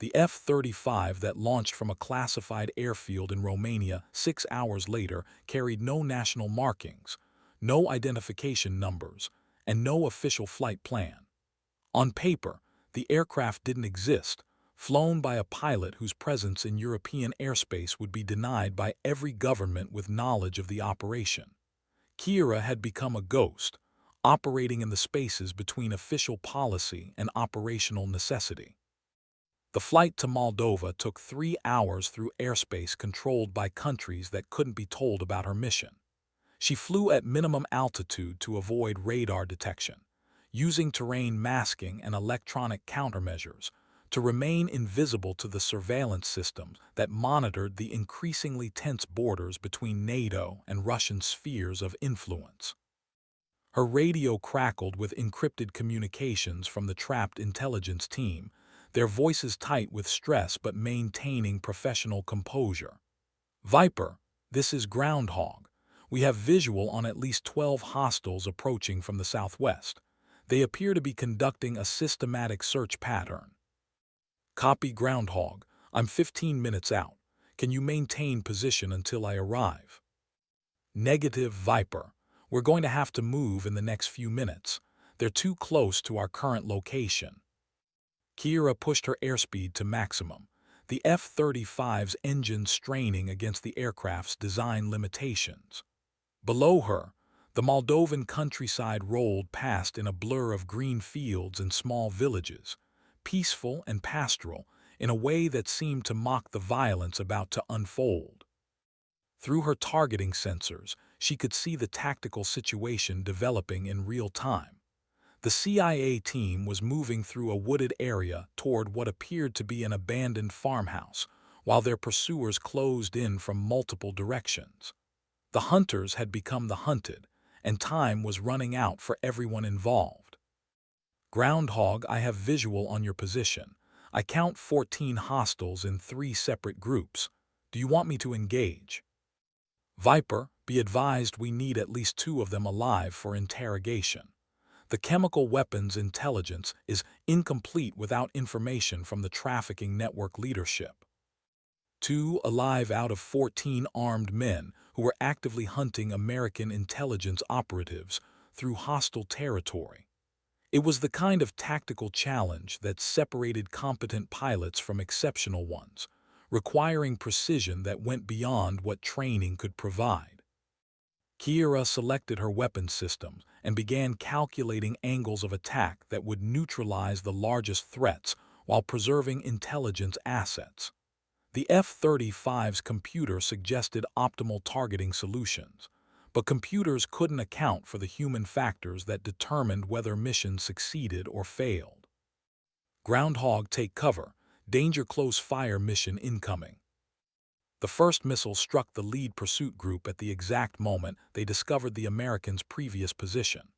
The F-35 that launched from a classified airfield in Romania 6 hours later carried no national markings, no identification numbers, and no official flight plan. On paper, the aircraft didn't exist, flown by a pilot whose presence in European airspace would be denied by every government with knowledge of the operation. Kira had become a ghost, operating in the spaces between official policy and operational necessity. The flight to Moldova took 3 hours through airspace controlled by countries that couldn't be told about her mission. She flew at minimum altitude to avoid radar detection, using terrain masking and electronic countermeasures to remain invisible to the surveillance systems that monitored the increasingly tense borders between NATO and Russian spheres of influence. Her radio crackled with encrypted communications from the trapped intelligence team, their voices tight with stress but maintaining professional composure. "Viper, this is Groundhog. We have visual on at least 12 hostiles approaching from the southwest. They appear to be conducting a systematic search pattern." "Copy, Groundhog. I'm 15 minutes out. Can you maintain position until I arrive?" "Negative, Viper. We're going to have to move in the next few minutes. They're too close to our current location." Kira pushed her airspeed to maximum, the F-35's engine straining against the aircraft's design limitations. Below her, the Moldovan countryside rolled past in a blur of green fields and small villages, peaceful and pastoral in a way that seemed to mock the violence about to unfold. Through her targeting sensors, she could see the tactical situation developing in real time. The CIA team was moving through a wooded area toward what appeared to be an abandoned farmhouse, while their pursuers closed in from multiple directions. The hunters had become the hunted, and time was running out for everyone involved. "Groundhog, I have visual on your position. I count 14 hostiles in 3 separate groups. Do you want me to engage?" "Viper, be advised we need at least 2 of them alive for interrogation. The chemical weapons intelligence is incomplete without information from the trafficking network leadership." 2 alive out of 14 armed men who were actively hunting American intelligence operatives through hostile territory. It was the kind of tactical challenge that separated competent pilots from exceptional ones, requiring precision that went beyond what training could provide. Kira selected her weapon systems and began calculating angles of attack that would neutralize the largest threats while preserving intelligence assets. The F-35's computer suggested optimal targeting solutions, but computers couldn't account for the human factors that determined whether missions succeeded or failed. "Groundhog, take cover. Danger close fire mission incoming." The first missile struck the lead pursuit group at the exact moment they discovered the Americans' previous position.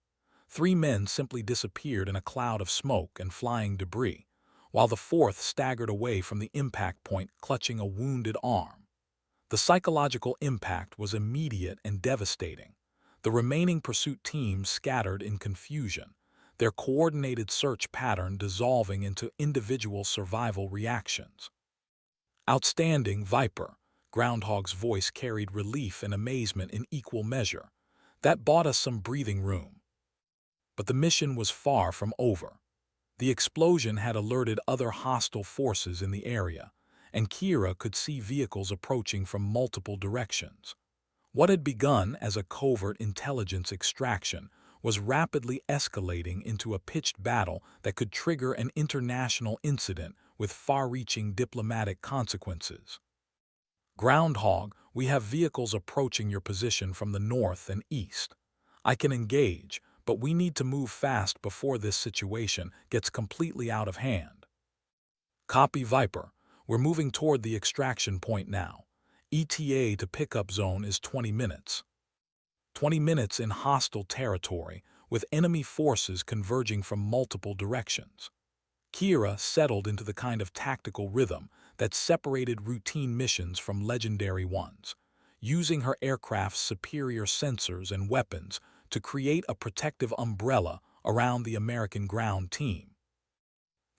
3 men simply disappeared in a cloud of smoke and flying debris, while the 4th staggered away from the impact point clutching a wounded arm. The psychological impact was immediate and devastating. The remaining pursuit teams scattered in confusion, their coordinated search pattern dissolving into individual survival reactions. "Outstanding, Viper." Groundhog's voice carried relief and amazement in equal measure. "That bought us some breathing room." But the mission was far from over. The explosion had alerted other hostile forces in the area, and Kira could see vehicles approaching from multiple directions. What had begun as a covert intelligence extraction was rapidly escalating into a pitched battle that could trigger an international incident with far-reaching diplomatic consequences. "Groundhog, we have vehicles approaching your position from the north and east. I can engage, but we need to move fast before this situation gets completely out of hand." "Copy, Viper. We're moving toward the extraction point now. ETA to pickup zone is 20 minutes. 20 minutes in hostile territory, with enemy forces converging from multiple directions." Kira settled into the kind of tactical rhythm that separated routine missions from legendary ones, using her aircraft's superior sensors and weapons to create a protective umbrella around the American ground team.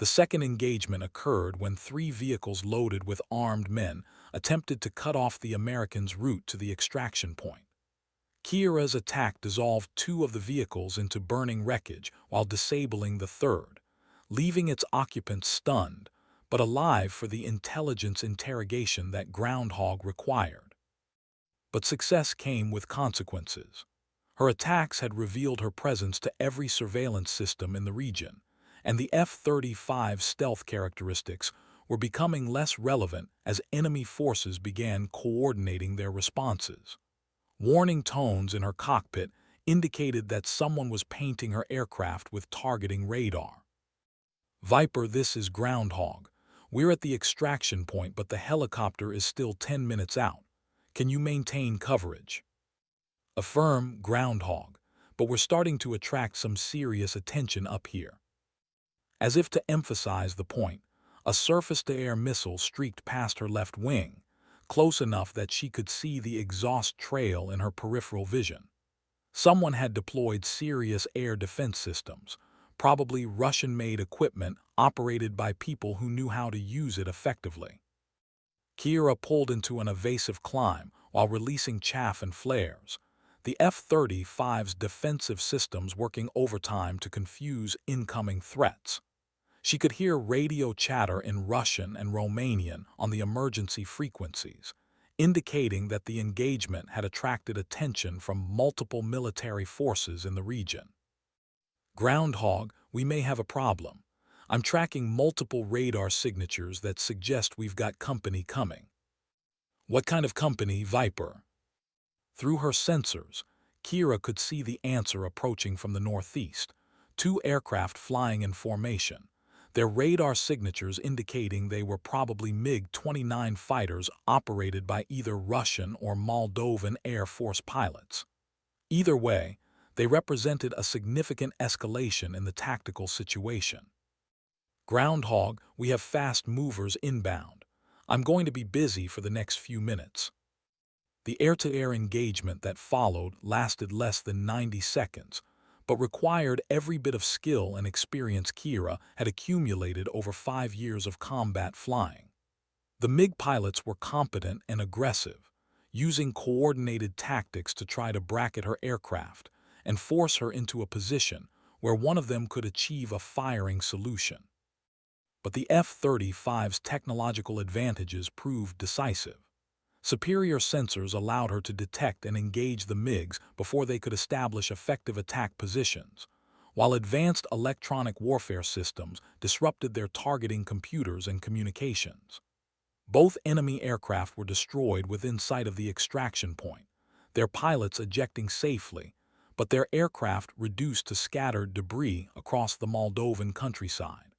The second engagement occurred when three vehicles loaded with armed men attempted to cut off the Americans' route to the extraction point. Kira's attack dissolved two of the vehicles into burning wreckage while disabling the third, leaving its occupants stunned, but alive for the intelligence interrogation that Groundhog required. But success came with consequences. Her attacks had revealed her presence to every surveillance system in the region, and the F-35's stealth characteristics were becoming less relevant as enemy forces began coordinating their responses. Warning tones in her cockpit indicated that someone was painting her aircraft with targeting radar. "Viper, this is Groundhog. We're at the extraction point, but the helicopter is still 10 minutes out. Can you maintain coverage?" "Affirm, Groundhog, but we're starting to attract some serious attention up here." As if to emphasize the point, a surface-to-air missile streaked past her left wing, close enough that she could see the exhaust trail in her peripheral vision. Someone had deployed serious air defense systems, probably Russian-made equipment operated by people who knew how to use it effectively. Kira pulled into an evasive climb while releasing chaff and flares, the F-35's defensive systems working overtime to confuse incoming threats. She could hear radio chatter in Russian and Romanian on the emergency frequencies, indicating that the engagement had attracted attention from multiple military forces in the region. "Groundhog, we may have a problem. I'm tracking multiple radar signatures that suggest we've got company coming." "What kind of company, Viper?" Through her sensors, Kira could see the answer approaching from the northeast, two aircraft flying in formation, their radar signatures indicating they were probably MiG-29 fighters operated by either Russian or Moldovan Air Force pilots. Either way, they represented a significant escalation in the tactical situation. "Groundhog, we have fast movers inbound. I'm going to be busy for the next few minutes." The air-to-air engagement that followed lasted less than 90 seconds, but required every bit of skill and experience Kira had accumulated over 5 years of combat flying. The MiG pilots were competent and aggressive, using coordinated tactics to try to bracket her aircraft and force her into a position where one of them could achieve a firing solution. But the F-35's technological advantages proved decisive. Superior sensors allowed her to detect and engage the MiGs before they could establish effective attack positions, while advanced electronic warfare systems disrupted their targeting computers and communications. Both enemy aircraft were destroyed within sight of the extraction point, their pilots ejecting safely, but their aircraft reduced to scattered debris across the Moldovan countryside.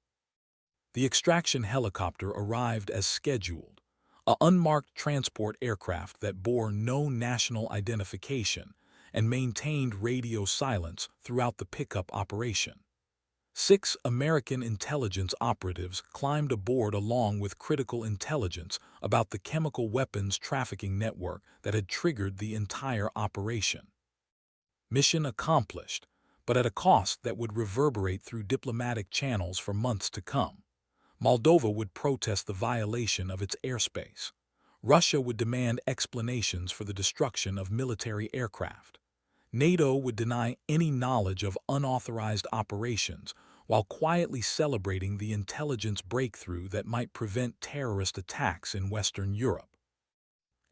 The extraction helicopter arrived as scheduled, an unmarked transport aircraft that bore no national identification and maintained radio silence throughout the pickup operation. 6 American intelligence operatives climbed aboard along with critical intelligence about the chemical weapons trafficking network that had triggered the entire operation. Mission accomplished, but at a cost that would reverberate through diplomatic channels for months to come. Moldova would protest the violation of its airspace. Russia would demand explanations for the destruction of military aircraft. NATO would deny any knowledge of unauthorized operations while quietly celebrating the intelligence breakthrough that might prevent terrorist attacks in Western Europe.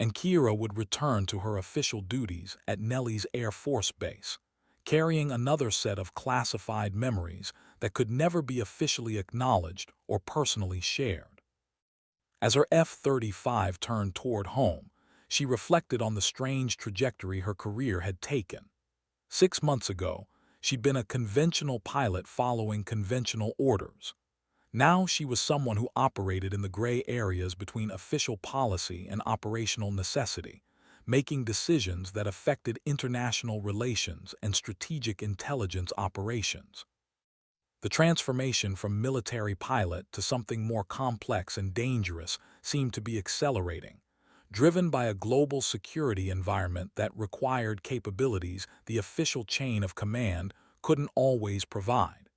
And Kira would return to her official duties at Nellis Air Force Base, carrying another set of classified memories that could never be officially acknowledged or personally shared. As her F-35 turned toward home, she reflected on the strange trajectory her career had taken. 6 months ago, she'd been a conventional pilot following conventional orders. Now she was someone who operated in the gray areas between official policy and operational necessity, making decisions that affected international relations and strategic intelligence operations. The transformation from military pilot to something more complex and dangerous seemed to be accelerating, driven by a global security environment that required capabilities the official chain of command couldn't always provide.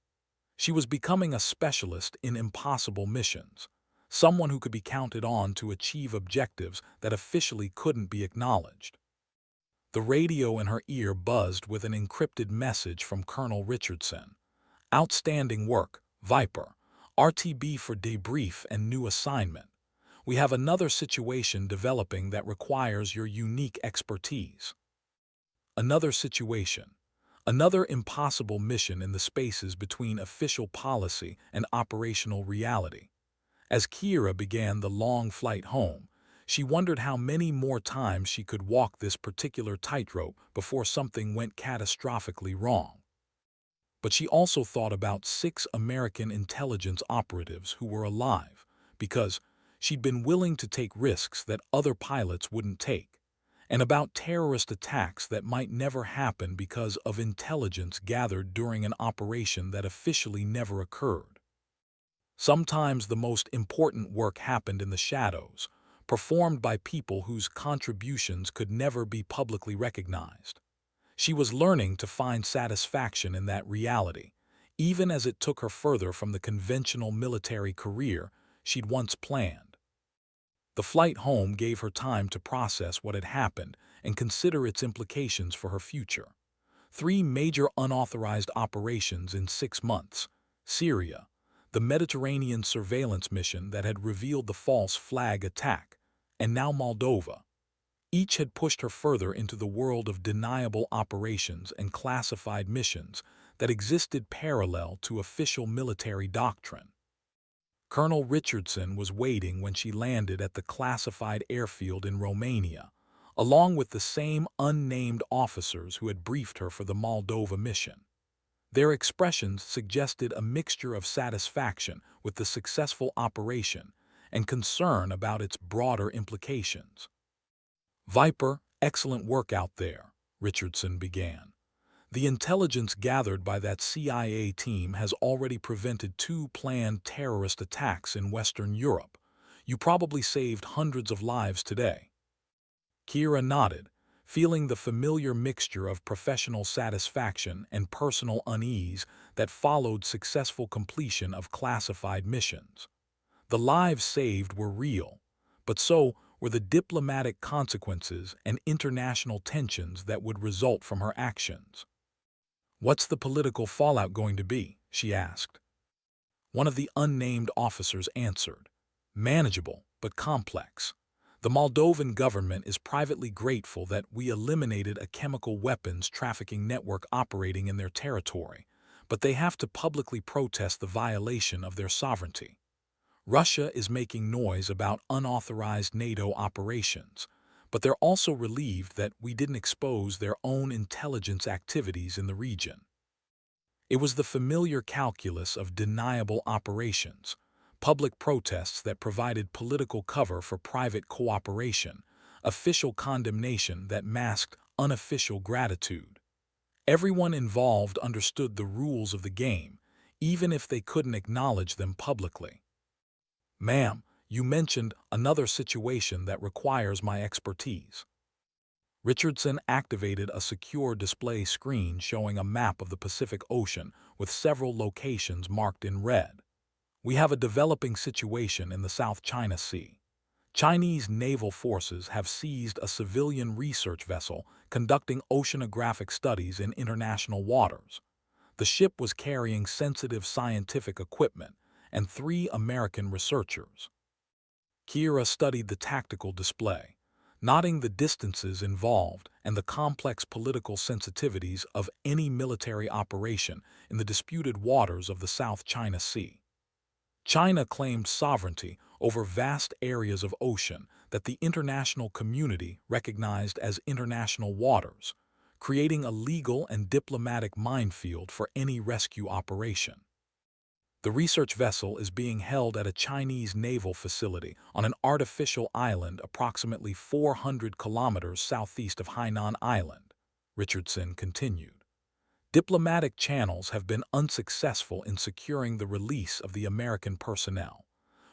She was becoming a specialist in impossible missions, someone who could be counted on to achieve objectives that officially couldn't be acknowledged. The radio in her ear buzzed with an encrypted message from Colonel Richardson. Outstanding work, Viper. RTB for debrief and new assignment. We have another situation developing that requires your unique expertise. Another situation. Another impossible mission in the spaces between official policy and operational reality. As Kira began the long flight home, she wondered how many more times she could walk this particular tightrope before something went catastrophically wrong. But she also thought about 6 American intelligence operatives who were alive, because she'd been willing to take risks that other pilots wouldn't take, and about terrorist attacks that might never happen because of intelligence gathered during an operation that officially never occurred. Sometimes the most important work happened in the shadows, performed by people whose contributions could never be publicly recognized. She was learning to find satisfaction in that reality, even as it took her further from the conventional military career she'd once planned. The flight home gave her time to process what had happened and consider its implications for her future. 3 major unauthorized operations in 6 months: Syria, the Mediterranean surveillance mission that had revealed the false flag attack, and now Moldova. Each had pushed her further into the world of deniable operations and classified missions that existed parallel to official military doctrine. Colonel Richardson was waiting when she landed at the classified airfield in Romania, along with the same unnamed officers who had briefed her for the Moldova mission. Their expressions suggested a mixture of satisfaction with the successful operation and concern about its broader implications. "Viper, excellent work out there," Richardson began. "The intelligence gathered by that CIA team has already prevented 2 planned terrorist attacks in Western Europe. You probably saved hundreds of lives today." Kira nodded, feeling the familiar mixture of professional satisfaction and personal unease that followed successful completion of classified missions. The lives saved were real, but so were the diplomatic consequences and international tensions that would result from her actions. "What's the political fallout going to be?" she asked. One of the unnamed officers answered, "Manageable, but complex. The Moldovan government is privately grateful that we eliminated a chemical weapons trafficking network operating in their territory, but they have to publicly protest the violation of their sovereignty. Russia is making noise about unauthorized NATO operations, but they're also relieved that we didn't expose their own intelligence activities in the region." It was the familiar calculus of deniable operations, public protests that provided political cover for private cooperation, official condemnation that masked unofficial gratitude. Everyone involved understood the rules of the game, even if they couldn't acknowledge them publicly. "Ma'am, you mentioned another situation that requires my expertise." Richardson activated a secure display screen showing a map of the Pacific Ocean with several locations marked in red. "We have a developing situation in the South China Sea. Chinese naval forces have seized a civilian research vessel conducting oceanographic studies in international waters. The ship was carrying sensitive scientific equipment and 3 American researchers." Kira studied the tactical display, noting the distances involved and the complex political sensitivities of any military operation in the disputed waters of the South China Sea. China claimed sovereignty over vast areas of ocean that the international community recognized as international waters, creating a legal and diplomatic minefield for any rescue operation. The research vessel is being held at a Chinese naval facility on an artificial island approximately 400 kilometers southeast of Hainan Island, Richardson continued. "Diplomatic channels have been unsuccessful in securing the release of the American personnel.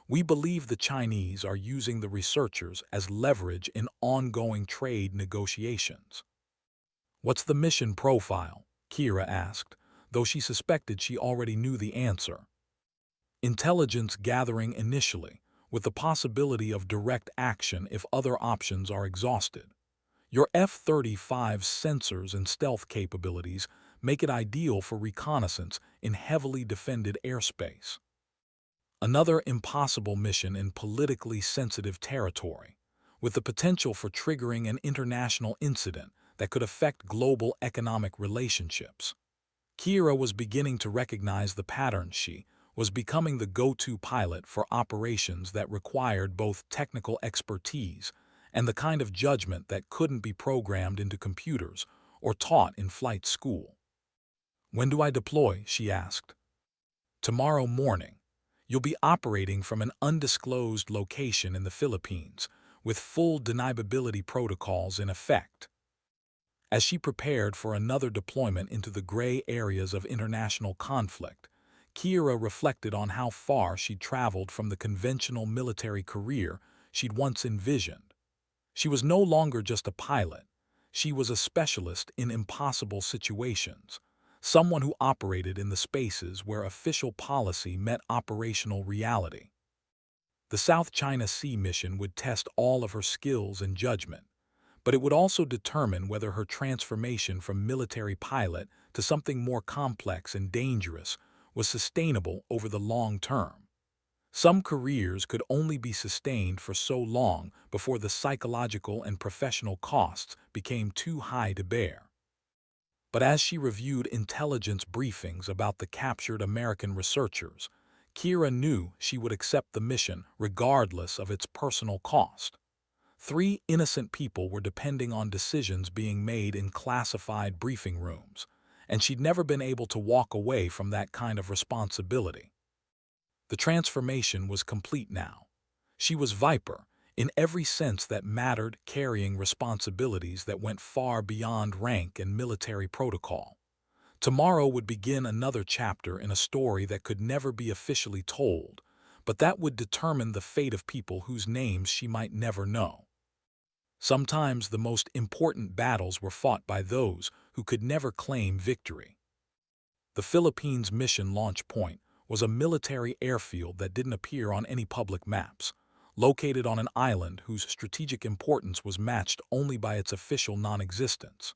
We believe the Chinese are using the researchers as leverage in ongoing trade negotiations." "What's the mission profile?" Kira asked, though she suspected she already knew the answer. Intelligence gathering initially, with the possibility of direct action if other options are exhausted. Your F-35's sensors and stealth capabilities make it ideal for reconnaissance in heavily defended airspace. Another impossible mission in politically sensitive territory, with the potential for triggering an international incident that could affect global economic relationships. Kira was beginning to recognize the pattern. She was becoming the go-to pilot for operations that required both technical expertise and the kind of judgment that couldn't be programmed into computers or taught in flight school. "When do I deploy?" she asked. "Tomorrow morning. You'll be operating from an undisclosed location in the Philippines, with full deniability protocols in effect." As she prepared for another deployment into the gray areas of international conflict, Kira reflected on how far she'd traveled from the conventional military career she'd once envisioned. She was no longer just a pilot. She was a specialist in impossible situations, someone who operated in the spaces where official policy met operational reality. The South China Sea mission would test all of her skills and judgment, but it would also determine whether her transformation from military pilot to something more complex and dangerous was sustainable over the long term. Some careers could only be sustained for so long before the psychological and professional costs became too high to bear. But as she reviewed intelligence briefings about the captured American researchers, Kira knew she would accept the mission regardless of its personal cost. 3 innocent people were depending on decisions being made in classified briefing rooms, and she'd never been able to walk away from that kind of responsibility. The transformation was complete now. She was Viper, in every sense that mattered, carrying responsibilities that went far beyond rank and military protocol. Tomorrow would begin another chapter in a story that could never be officially told, but that would determine the fate of people whose names she might never know. Sometimes the most important battles were fought by those who could never claim victory. The Philippines' mission launch point was a military airfield that didn't appear on any public maps, located on an island whose strategic importance was matched only by its official non-existence.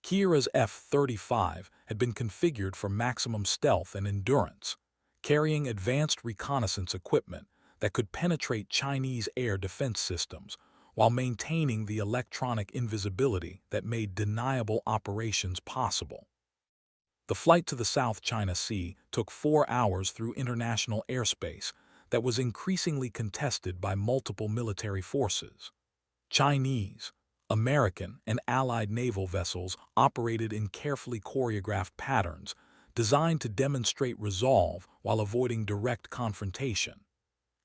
Kira's F-35 had been configured for maximum stealth and endurance, carrying advanced reconnaissance equipment that could penetrate Chinese air defense systems while maintaining the electronic invisibility that made deniable operations possible. The flight to the South China Sea took 4 hours through international airspace that was increasingly contested by multiple military forces. Chinese, American, and Allied naval vessels operated in carefully choreographed patterns designed to demonstrate resolve while avoiding direct confrontation.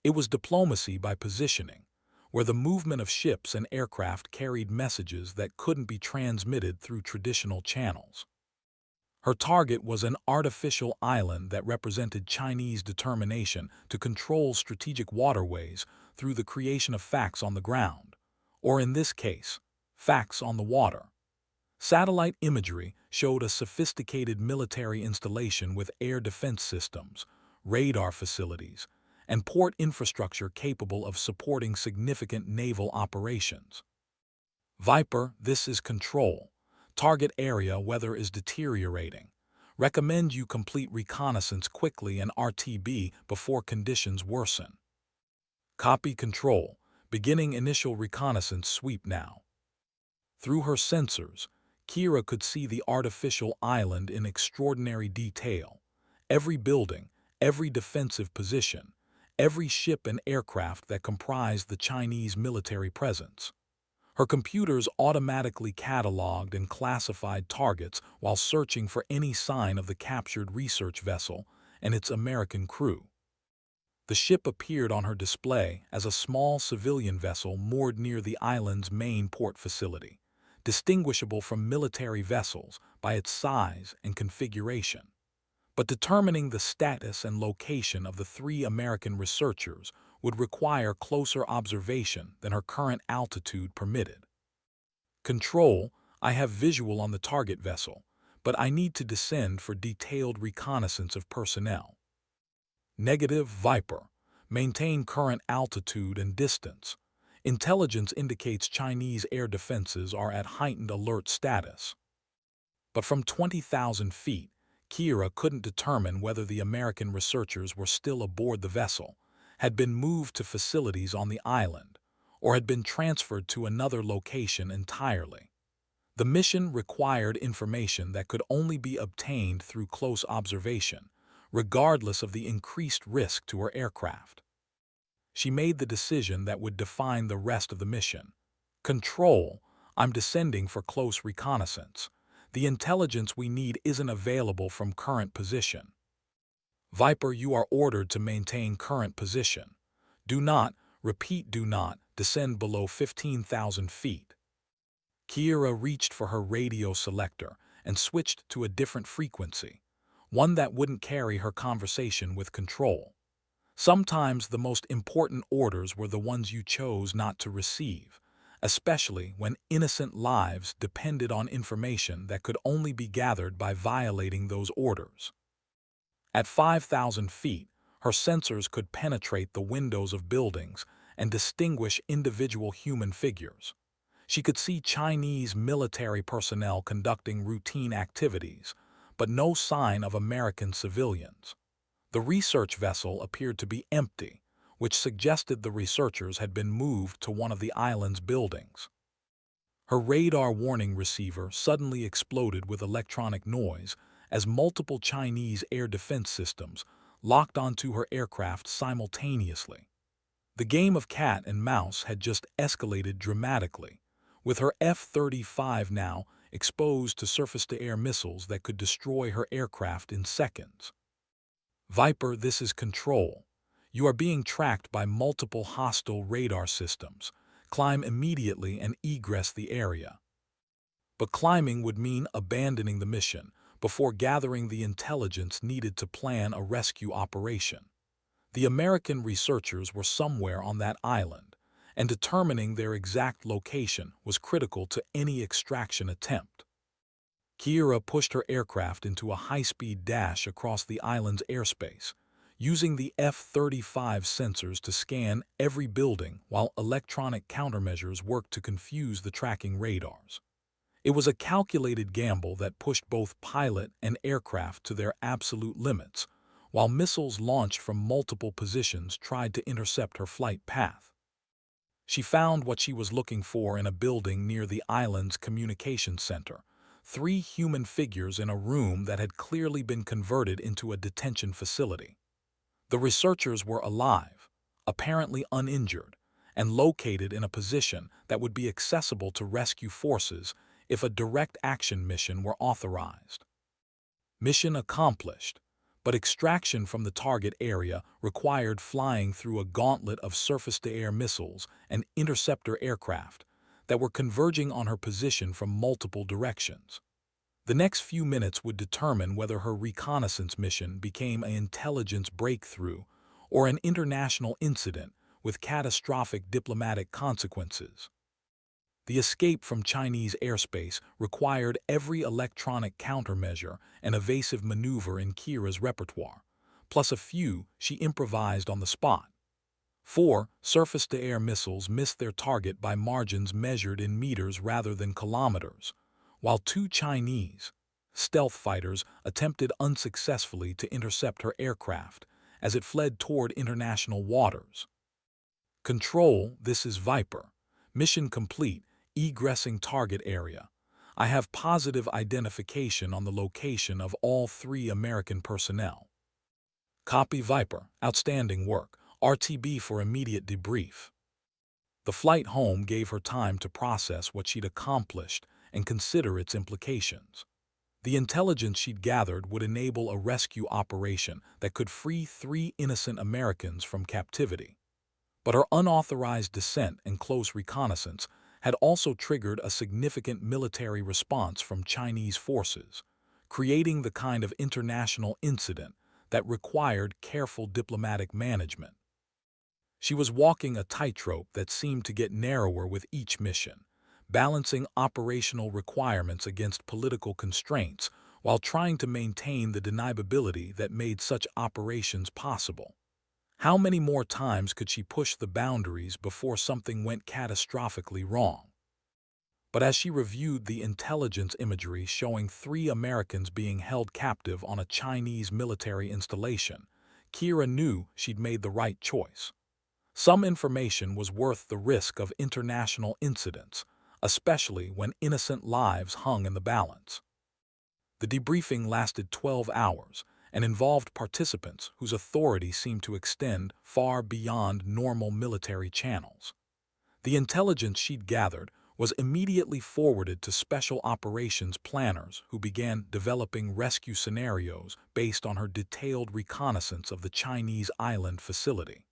It was diplomacy by positioning, where the movement of ships and aircraft carried messages that couldn't be transmitted through traditional channels. Her target was an artificial island that represented Chinese determination to control strategic waterways through the creation of facts on the ground, or in this case, facts on the water. Satellite imagery showed a sophisticated military installation with air defense systems, radar facilities, and port infrastructure capable of supporting significant naval operations. Viper, this is control. Target area weather is deteriorating. Recommend you complete reconnaissance quickly and RTB before conditions worsen. Copy control. Beginning initial reconnaissance sweep now. Through her sensors, Kira could see the artificial island in extraordinary detail. Every building, every defensive position, every ship and aircraft that comprised the Chinese military presence. Her computers automatically cataloged and classified targets while searching for any sign of the captured research vessel and its American crew. The ship appeared on her display as a small civilian vessel moored near the island's main port facility, distinguishable from military vessels by its size and configuration. But determining the status and location of the 3 American researchers would require closer observation than her current altitude permitted. Control, I have visual on the target vessel, but I need to descend for detailed reconnaissance of personnel. Negative Viper. Maintain current altitude and distance. Intelligence indicates Chinese air defenses are at heightened alert status. But from 20,000 feet, Kira couldn't determine whether the American researchers were still aboard the vessel, had been moved to facilities on the island, or had been transferred to another location entirely. The mission required information that could only be obtained through close observation, regardless of the increased risk to her aircraft. She made the decision that would define the rest of the mission. Control, I'm descending for close reconnaissance. The intelligence we need isn't available from current position. Viper, you are ordered to maintain current position. Do not, repeat do not, descend below 15,000 feet. Kira reached for her radio selector and switched to a different frequency, one that wouldn't carry her conversation with Control. Sometimes the most important orders were the ones you chose not to receive, especially when innocent lives depended on information that could only be gathered by violating those orders. At 5,000 feet, her sensors could penetrate the windows of buildings and distinguish individual human figures. She could see Chinese military personnel conducting routine activities, but no sign of American civilians. The research vessel appeared to be empty, which suggested the researchers had been moved to one of the island's buildings. Her radar warning receiver suddenly exploded with electronic noise as multiple Chinese air defense systems locked onto her aircraft simultaneously. The game of cat and mouse had just escalated dramatically, with her F-35 now exposed to surface-to-air missiles that could destroy her aircraft in seconds. Viper, this is Control. You are being tracked by multiple hostile radar systems. Climb immediately and egress the area. But climbing would mean abandoning the mission before gathering the intelligence needed to plan a rescue operation. The American researchers were somewhere on that island, and determining their exact location was critical to any extraction attempt. Kira pushed her aircraft into a high-speed dash across the island's airspace, using the F-35 sensors to scan every building while electronic countermeasures worked to confuse the tracking radars. It was a calculated gamble that pushed both pilot and aircraft to their absolute limits, while missiles launched from multiple positions tried to intercept her flight path. She found what she was looking for in a building near the island's communications center: 3 human figures in a room that had clearly been converted into a detention facility. The researchers were alive, apparently uninjured, and located in a position that would be accessible to rescue forces if a direct action mission were authorized. Mission accomplished, but extraction from the target area required flying through a gauntlet of surface-to-air missiles and interceptor aircraft that were converging on her position from multiple directions. The next few minutes would determine whether her reconnaissance mission became an intelligence breakthrough or an international incident with catastrophic diplomatic consequences. The escape from Chinese airspace required every electronic countermeasure and evasive maneuver in Kira's repertoire, plus a few she improvised on the spot. 4 surface-to-air missiles missed their target by margins measured in meters rather than kilometers, while 2 Chinese stealth fighters attempted unsuccessfully to intercept her aircraft as it fled toward international waters. Control, this is Viper. Mission complete, egressing target area. I have positive identification on the location of all 3 American personnel. Copy Viper, outstanding work. RTB for immediate debrief. The flight home gave her time to process what she'd accomplished and consider its implications. The intelligence she'd gathered would enable a rescue operation that could free 3 innocent Americans from captivity. But her unauthorized descent and close reconnaissance had also triggered a significant military response from Chinese forces, creating the kind of international incident that required careful diplomatic management. She was walking a tightrope that seemed to get narrower with each mission, balancing operational requirements against political constraints while trying to maintain the deniability that made such operations possible. How many more times could she push the boundaries before something went catastrophically wrong? But as she reviewed the intelligence imagery showing 3 Americans being held captive on a Chinese military installation, Kira knew she'd made the right choice. Some information was worth the risk of international incidents, especially when innocent lives hung in the balance. The debriefing lasted 12 hours and involved participants whose authority seemed to extend far beyond normal military channels. The intelligence she'd gathered was immediately forwarded to special operations planners who began developing rescue scenarios based on her detailed reconnaissance of the Chinese island facility.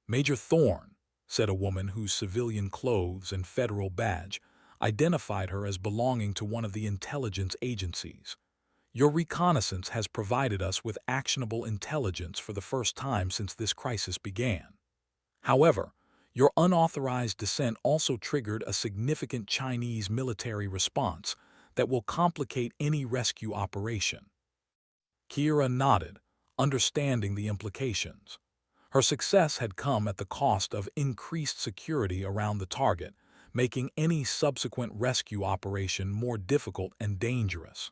"Major Thorne," said a woman whose civilian clothes and federal badge identified her as belonging to one of the intelligence agencies. "Your reconnaissance has provided us with actionable intelligence for the first time since this crisis began. However, your unauthorized descent also triggered a significant Chinese military response that will complicate any rescue operation." Kira nodded, understanding the implications. Her success had come at the cost of increased security around the target, making any subsequent rescue operation more difficult and dangerous.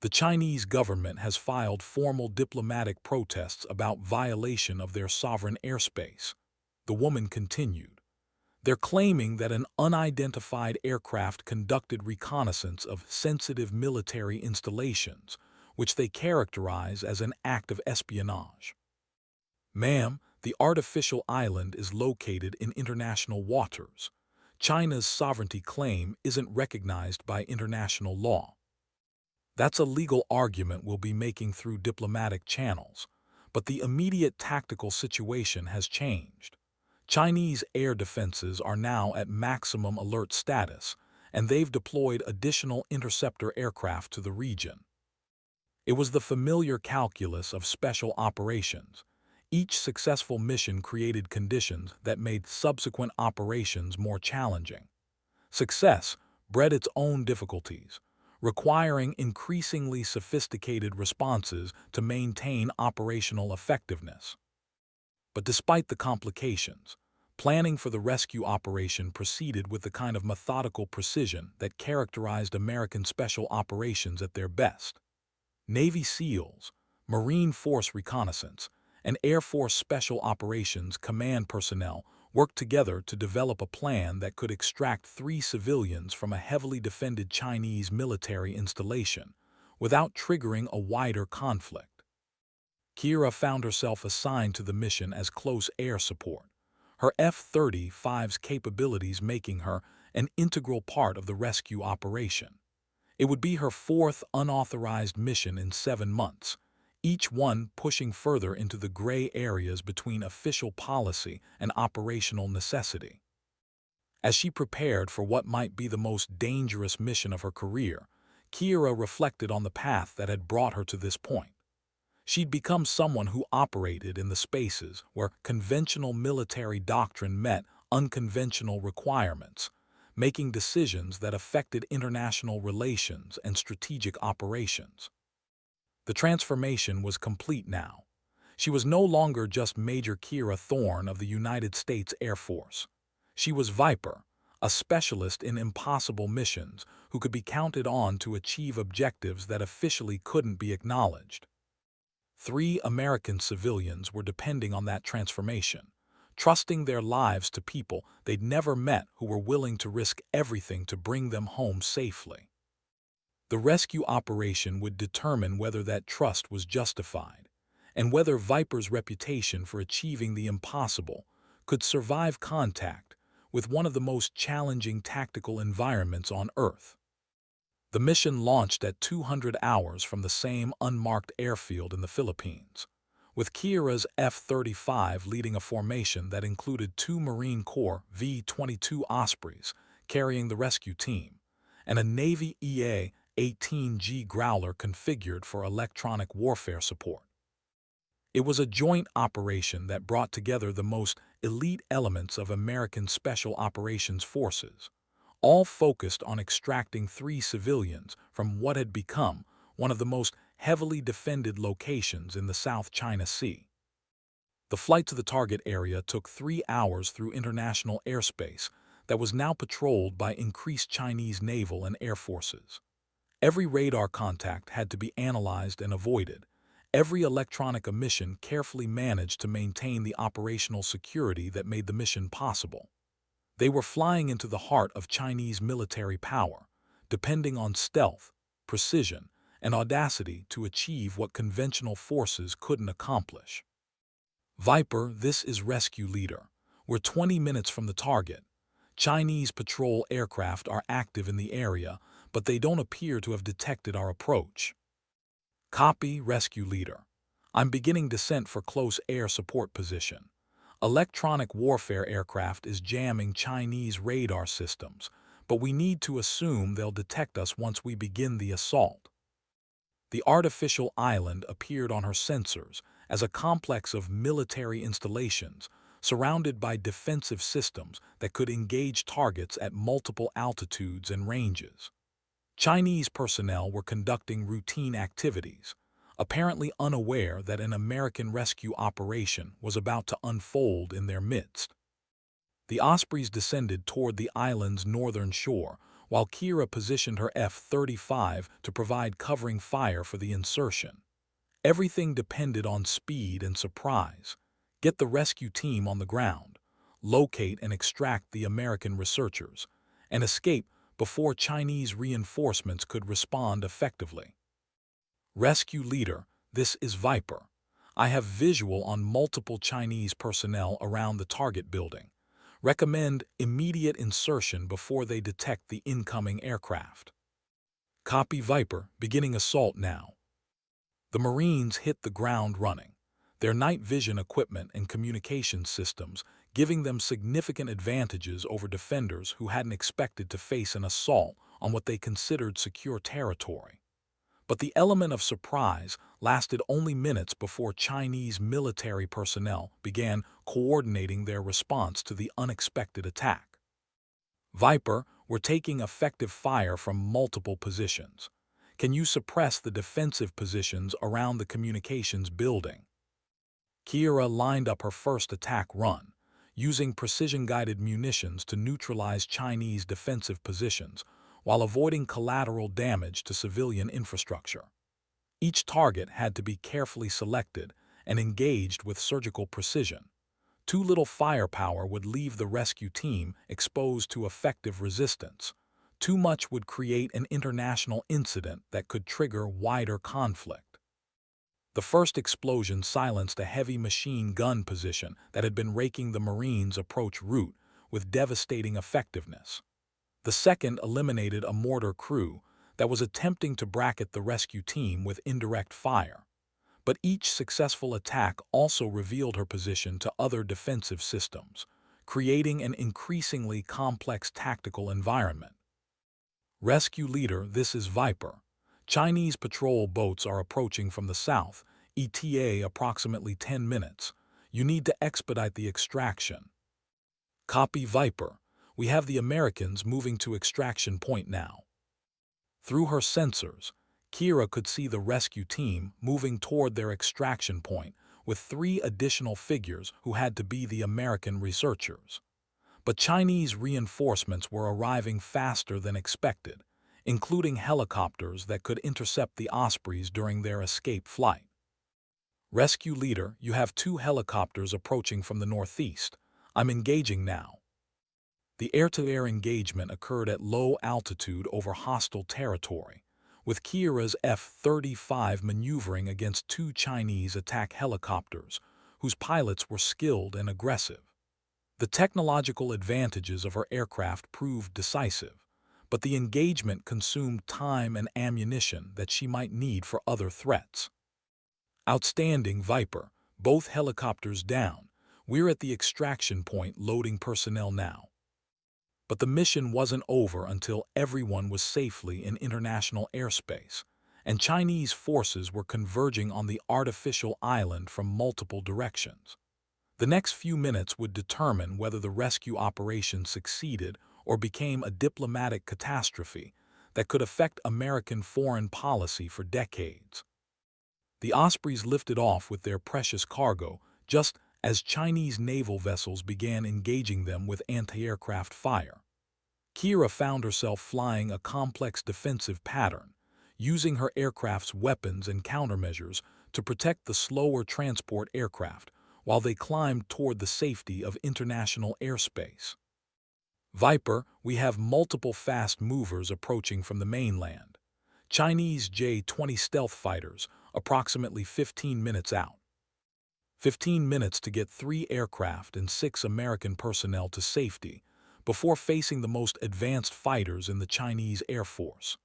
"The Chinese government has filed formal diplomatic protests about violation of their sovereign airspace," the woman continued. "They're claiming that an unidentified aircraft conducted reconnaissance of sensitive military installations, which they characterize as an act of espionage." "Ma'am, the artificial island is located in international waters. China's sovereignty claim isn't recognized by international law." "That's a legal argument we'll be making through diplomatic channels, but the immediate tactical situation has changed. Chinese air defenses are now at maximum alert status, and they've deployed additional interceptor aircraft to the region." It was the familiar calculus of special operations. Each successful mission created conditions that made subsequent operations more challenging. Success bred its own difficulties, requiring increasingly sophisticated responses to maintain operational effectiveness. But despite the complications, planning for the rescue operation proceeded with the kind of methodical precision that characterized American special operations at their best. Navy SEALs, Marine Force reconnaissance, and Air Force Special Operations Command personnel worked together to develop a plan that could extract 3 civilians from a heavily defended Chinese military installation without triggering a wider conflict. Kira found herself assigned to the mission as close air support, her F-35's capabilities making her an integral part of the rescue operation. It would be her 4th unauthorized mission in 7 months, each one pushing further into the gray areas between official policy and operational necessity. As she prepared for what might be the most dangerous mission of her career, Kira reflected on the path that had brought her to this point. She'd become someone who operated in the spaces where conventional military doctrine met unconventional requirements, making decisions that affected international relations and strategic operations. The transformation was complete now. She was no longer just Major Kira Thorne of the United States Air Force. She was Viper, a specialist in impossible missions who could be counted on to achieve objectives that officially couldn't be acknowledged. 3 American civilians were depending on that transformation, trusting their lives to people they'd never met who were willing to risk everything to bring them home safely. The rescue operation would determine whether that trust was justified, and whether Viper's reputation for achieving the impossible could survive contact with one of the most challenging tactical environments on Earth. The mission launched at 200 hours from the same unmarked airfield in the Philippines, with Kira's F-35 leading a formation that included 2 Marine Corps V-22 Ospreys carrying the rescue team, and a Navy EA-18G Growler configured for electronic warfare support. It was a joint operation that brought together the most elite elements of American Special Operations Forces, all focused on extracting 3 civilians from what had become one of the most heavily defended locations in the South China Sea. The flight to the target area took 3 hours through international airspace that was now patrolled by increased Chinese naval and air forces. Every radar contact had to be analyzed and avoided, every electronic emission carefully managed to maintain the operational security that made the mission possible. They were flying into the heart of Chinese military power, depending on stealth, precision, and audacity to achieve what conventional forces couldn't accomplish. Viper, this is Rescue Leader. We're 20 minutes from the target. Chinese patrol aircraft are active in the area, but they don't appear to have detected our approach. Copy, Rescue Leader. I'm beginning descent for close air support position. Electronic warfare aircraft is jamming Chinese radar systems, but we need to assume they'll detect us once we begin the assault. The artificial island appeared on her sensors as a complex of military installations surrounded by defensive systems that could engage targets at multiple altitudes and ranges. Chinese personnel were conducting routine activities, apparently unaware that an American rescue operation was about to unfold in their midst. The Ospreys descended toward the island's northern shore, while Kira positioned her F-35 to provide covering fire for the insertion. Everything depended on speed and surprise. Get the rescue team on the ground, locate and extract the American researchers, and escape before Chinese reinforcements could respond effectively. Rescue Leader, this is Viper. I have visual on multiple Chinese personnel around the target building. Recommend immediate insertion before they detect the incoming aircraft. Copy, Viper, beginning assault now. The Marines hit the ground running, their night vision equipment and communication systems giving them significant advantages over defenders who hadn't expected to face an assault on what they considered secure territory. But the element of surprise lasted only minutes before Chinese military personnel began coordinating their response to the unexpected attack. Viper were taking effective fire from multiple positions. Can you suppress the defensive positions around the communications building? Kira lined up her first attack run, using precision-guided munitions to neutralize Chinese defensive positions while avoiding collateral damage to civilian infrastructure. Each target had to be carefully selected and engaged with surgical precision. Too little firepower would leave the rescue team exposed to effective resistance. Too much would create an international incident that could trigger wider conflict. The first explosion silenced a heavy machine gun position that had been raking the Marines' approach route with devastating effectiveness. The second eliminated a mortar crew that was attempting to bracket the rescue team with indirect fire. But each successful attack also revealed her position to other defensive systems, creating an increasingly complex tactical environment. Rescue Leader, this is Viper. Chinese patrol boats are approaching from the south, ETA approximately 10 minutes. You need to expedite the extraction. Copy, Viper. We have the Americans moving to extraction point now. Through her sensors, Kira could see the rescue team moving toward their extraction point with 3 additional figures who had to be the American researchers. But Chinese reinforcements were arriving faster than expected, including helicopters that could intercept the Ospreys during their escape flight. Rescue Leader, you have 2 helicopters approaching from the northeast. I'm engaging now. The air-to-air engagement occurred at low altitude over hostile territory, with Kira's F-35 maneuvering against 2 Chinese attack helicopters, whose pilots were skilled and aggressive. The technological advantages of her aircraft proved decisive, but the engagement consumed time and ammunition that she might need for other threats. Outstanding, Viper. Both helicopters down. We're at the extraction point loading personnel now. But the mission wasn't over until everyone was safely in international airspace, and Chinese forces were converging on the artificial island from multiple directions. The next few minutes would determine whether the rescue operation succeeded or became a diplomatic catastrophe that could affect American foreign policy for decades. The Ospreys lifted off with their precious cargo just as Chinese naval vessels began engaging them with anti-aircraft fire. Kira found herself flying a complex defensive pattern, using her aircraft's weapons and countermeasures to protect the slower transport aircraft while they climbed toward the safety of international airspace. Viper, we have multiple fast movers approaching from the mainland. Chinese J-20 stealth fighters, approximately 15 minutes out. 15 minutes to get 3 aircraft and 6 American personnel to safety before facing the most advanced fighters in the Chinese Air Force.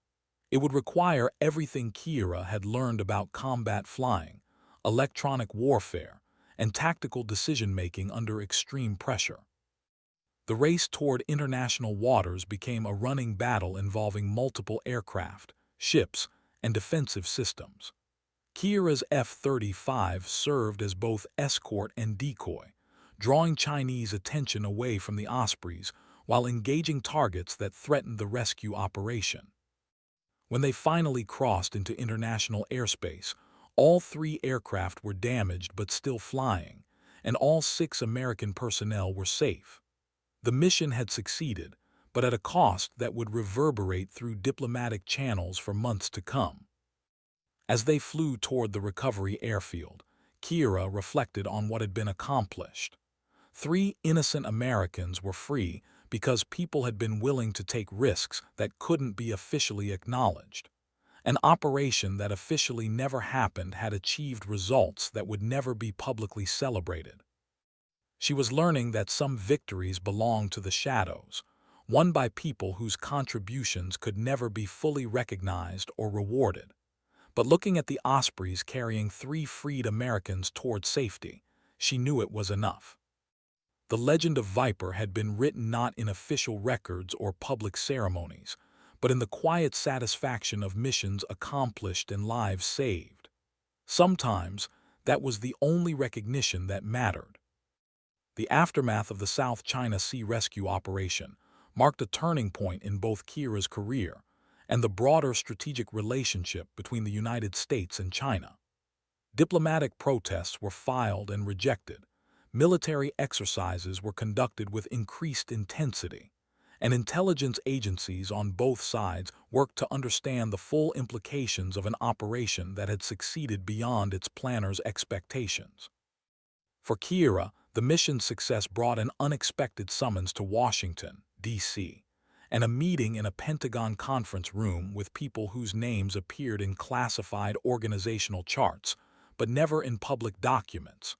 It would require everything Kira had learned about combat flying, electronic warfare, and tactical decision-making under extreme pressure. The race toward international waters became a running battle involving multiple aircraft, ships, and defensive systems. Kira's F-35 served as both escort and decoy, drawing Chinese attention away from the Ospreys while engaging targets that threatened the rescue operation. When they finally crossed into international airspace, all 3 aircraft were damaged but still flying, and all 6 American personnel were safe. The mission had succeeded, but at a cost that would reverberate through diplomatic channels for months to come. As they flew toward the recovery airfield, Kira reflected on what had been accomplished. 3 innocent Americans were free because people had been willing to take risks that couldn't be officially acknowledged. An operation that officially never happened had achieved results that would never be publicly celebrated. She was learning that some victories belonged to the shadows, won by people whose contributions could never be fully recognized or rewarded. But looking at the Ospreys carrying 3 freed Americans toward safety, she knew it was enough. The legend of Viper had been written not in official records or public ceremonies, but in the quiet satisfaction of missions accomplished and lives saved. Sometimes, that was the only recognition that mattered. The aftermath of the South China Sea rescue operation marked a turning point in both Kira's career and the broader strategic relationship between the United States and China. Diplomatic protests were filed and rejected, military exercises were conducted with increased intensity, and intelligence agencies on both sides worked to understand the full implications of an operation that had succeeded beyond its planners' expectations. For Kira, the mission's success brought an unexpected summons to Washington, D.C., and a meeting in a Pentagon conference room with people whose names appeared in classified organizational charts, but never in public documents.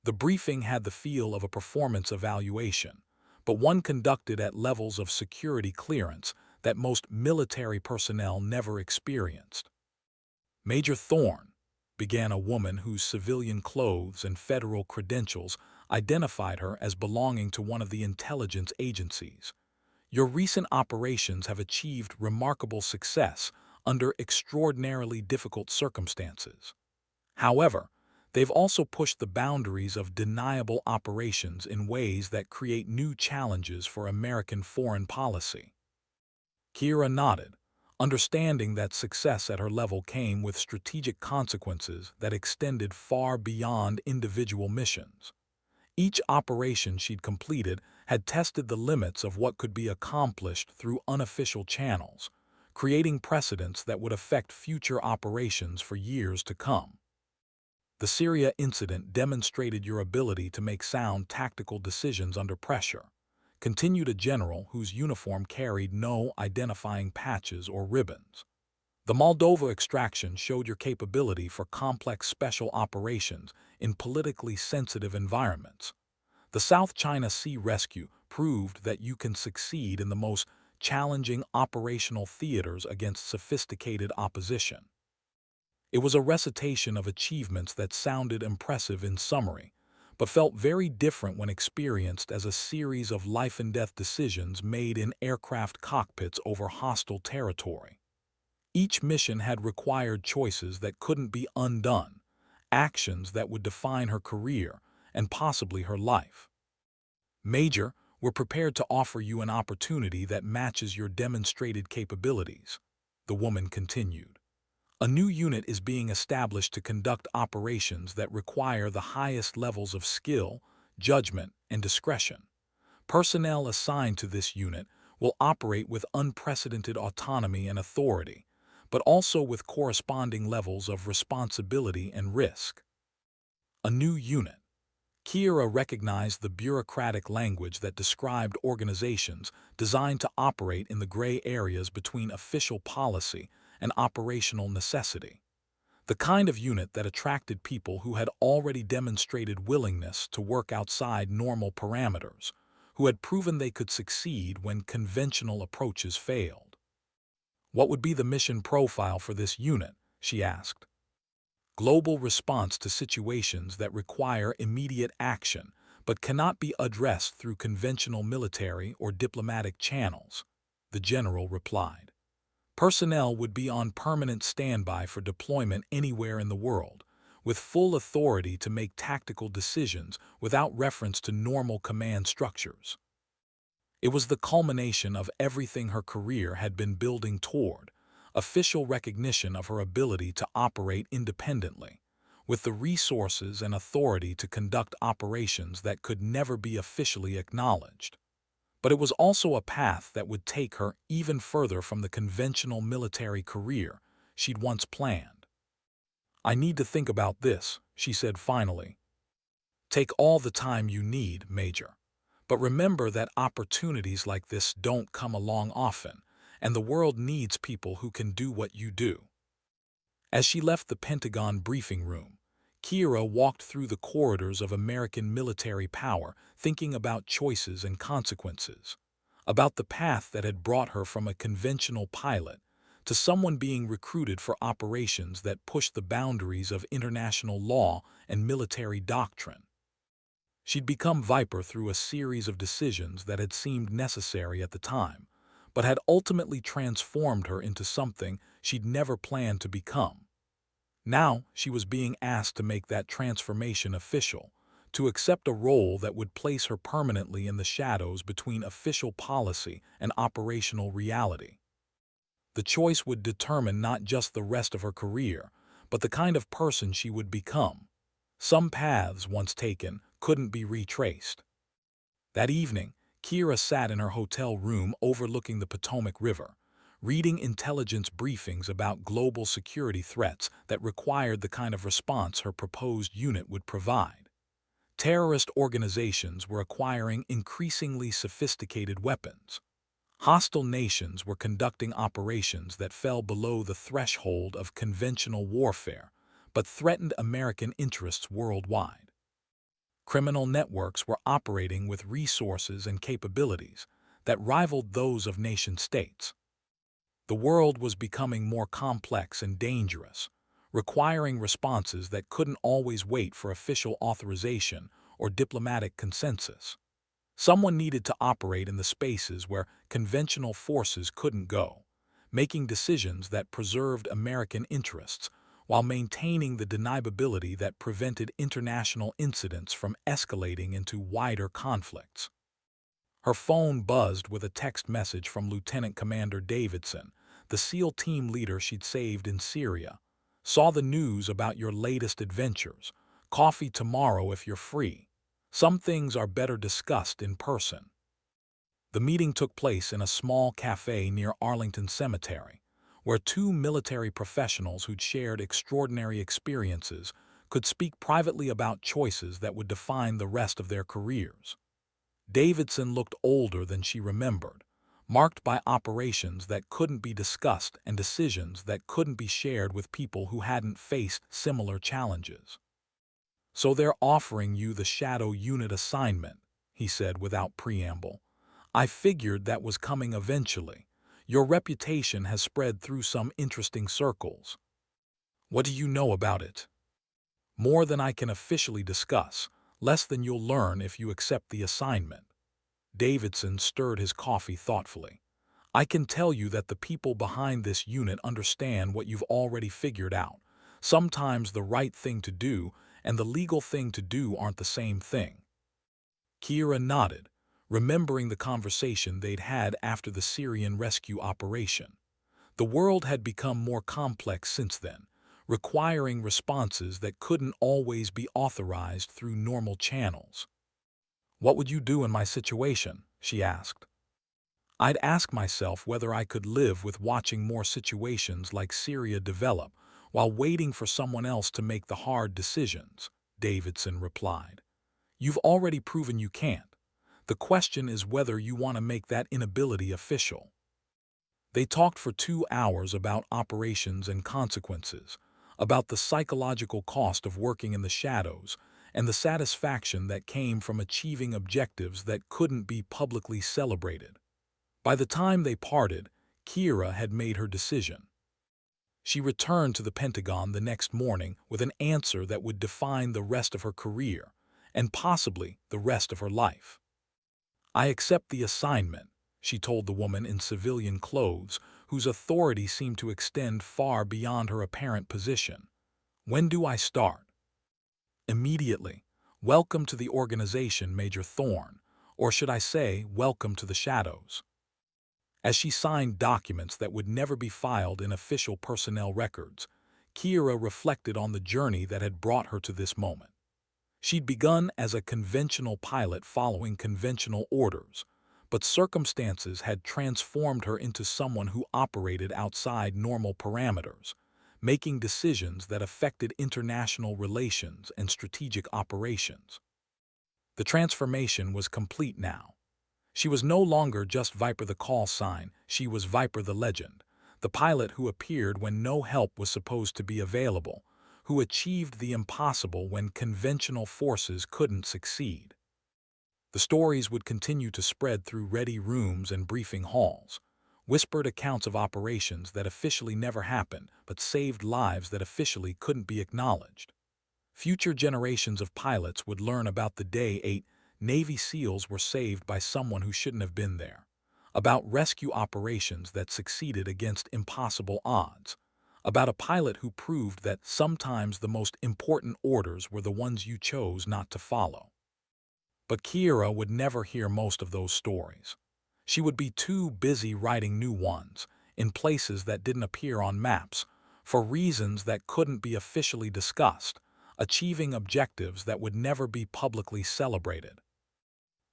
The briefing had the feel of a performance evaluation, but one conducted at levels of security clearance that most military personnel never experienced. Major Thorne, began a woman whose civilian clothes and federal credentials identified her as belonging to one of the intelligence agencies. Your recent operations have achieved remarkable success under extraordinarily difficult circumstances. However, they've also pushed the boundaries of deniable operations in ways that create new challenges for American foreign policy. Kira nodded, understanding that success at her level came with strategic consequences that extended far beyond individual missions. Each operation she'd completed had tested the limits of what could be accomplished through unofficial channels, creating precedents that would affect future operations for years to come. The Syria incident demonstrated your ability to make sound tactical decisions under pressure, continued a general whose uniform carried no identifying patches or ribbons. The Moldova extraction showed your capability for complex special operations in politically sensitive environments. The South China Sea rescue proved that you can succeed in the most challenging operational theaters against sophisticated opposition. It was a recitation of achievements that sounded impressive in summary, but felt very different when experienced as a series of life-and-death decisions made in aircraft cockpits over hostile territory. Each mission had required choices that couldn't be undone, actions that would define her career and possibly her life. Major, We're prepared to offer you an opportunity that matches your demonstrated capabilities," the woman continued. "A new unit is being established to conduct operations that require the highest levels of skill, judgment, and discretion. Personnel assigned to this unit will operate with unprecedented autonomy and authority, but also with corresponding levels of responsibility and risk." A new unit. Kiera recognized the bureaucratic language that described organizations designed to operate in the gray areas between official policy and operational necessity. The kind of unit that attracted people who had already demonstrated willingness to work outside normal parameters, who had proven they could succeed when conventional approaches failed. "What would be the mission profile for this unit?" she asked. "Global response to situations that require immediate action but cannot be addressed through conventional military or diplomatic channels," the general replied. "Personnel would be on permanent standby for deployment anywhere in the world, with full authority to make tactical decisions without reference to normal command structures." It was the culmination of everything her career had been building toward: official recognition of her ability to operate independently, with the resources and authority to conduct operations that could never be officially acknowledged. But it was also a path that would take her even further from the conventional military career she'd once planned. "I need to think about this," she said finally. "Take all the time you need, Major. But remember that opportunities like this don't come along often, and the world needs people who can do what you do." As she left the Pentagon briefing room, Kiera walked through the corridors of American military power, thinking about choices and consequences, about the path that had brought her from a conventional pilot to someone being recruited for operations that pushed the boundaries of international law and military doctrine. She'd become Viper through a series of decisions that had seemed necessary at the time, but had ultimately transformed her into something she'd never planned to become. Now she was being asked to make that transformation official, to accept a role that would place her permanently in the shadows between official policy and operational reality. The choice would determine not just the rest of her career, but the kind of person she would become. Some paths, once taken, couldn't be retraced. That evening, Kiera sat in her hotel room overlooking the Potomac River, reading intelligence briefings about global security threats that required the kind of response her proposed unit would provide. Terrorist organizations were acquiring increasingly sophisticated weapons. Hostile nations were conducting operations that fell below the threshold of conventional warfare, but threatened American interests worldwide. Criminal networks were operating with resources and capabilities that rivaled those of nation-states. The world was becoming more complex and dangerous, requiring responses that couldn't always wait for official authorization or diplomatic consensus. Someone needed to operate in the spaces where conventional forces couldn't go, making decisions that preserved American interests while maintaining the deniability that prevented international incidents from escalating into wider conflicts. Her phone buzzed with a text message from Lieutenant Commander Davidson, the SEAL team leader she'd saved in Syria. "Saw the news about your latest adventures. Coffee tomorrow if you're free. Some things are better discussed in person." The meeting took place in a small cafe near Arlington Cemetery, where two military professionals who'd shared extraordinary experiences could speak privately about choices that would define the rest of their careers. Davidson looked older than she remembered, marked by operations that couldn't be discussed and decisions that couldn't be shared with people who hadn't faced similar challenges. "So they're offering you the Shadow Unit assignment," he said without preamble. "I figured that was coming eventually. Your reputation has spread through some interesting circles." "What do you know about it?" "More than I can officially discuss, less than you'll learn if you accept the assignment." Davidson stirred his coffee thoughtfully. "I can tell you that the people behind this unit understand what you've already figured out. Sometimes the right thing to do and the legal thing to do aren't the same thing." Kiera nodded, remembering the conversation they'd had after the Syrian rescue operation. The world had become more complex since then, requiring responses that couldn't always be authorized through normal channels. "What would you do in my situation?" she asked. "I'd ask myself whether I could live with watching more situations like Syria develop while waiting for someone else to make the hard decisions," Davidson replied. "You've already proven you can't. The question is whether you want to make that inability official." They talked for 2 hours about operations and consequences, about the psychological cost of working in the shadows, and the satisfaction that came from achieving objectives that couldn't be publicly celebrated. By the time they parted, Kira had made her decision. She returned to the Pentagon the next morning with an answer that would define the rest of her career, and possibly the rest of her life. "I accept the assignment," she told the woman in civilian clothes, whose authority seemed to extend far beyond her apparent position. "When do I start?" "Immediately. Welcome to the organization, Major Thorne, or should I say, welcome to the shadows." As she signed documents that would never be filed in official personnel records, Kira reflected on the journey that had brought her to this moment. She'd begun as a conventional pilot following conventional orders, but circumstances had transformed her into someone who operated outside normal parameters, making decisions that affected international relations and strategic operations. The transformation was complete now. She was no longer just Viper the call sign, she was Viper the legend, the pilot who appeared when no help was supposed to be available, who achieved the impossible when conventional forces couldn't succeed. The stories would continue to spread through ready rooms and briefing halls, whispered accounts of operations that officially never happened but saved lives that officially couldn't be acknowledged. Future generations of pilots would learn about the day 8 Navy SEALs were saved by someone who shouldn't have been there, about rescue operations that succeeded against impossible odds, about a pilot who proved that sometimes the most important orders were the ones you chose not to follow. But Kiera would never hear most of those stories. She would be too busy writing new ones, in places that didn't appear on maps, for reasons that couldn't be officially discussed, achieving objectives that would never be publicly celebrated.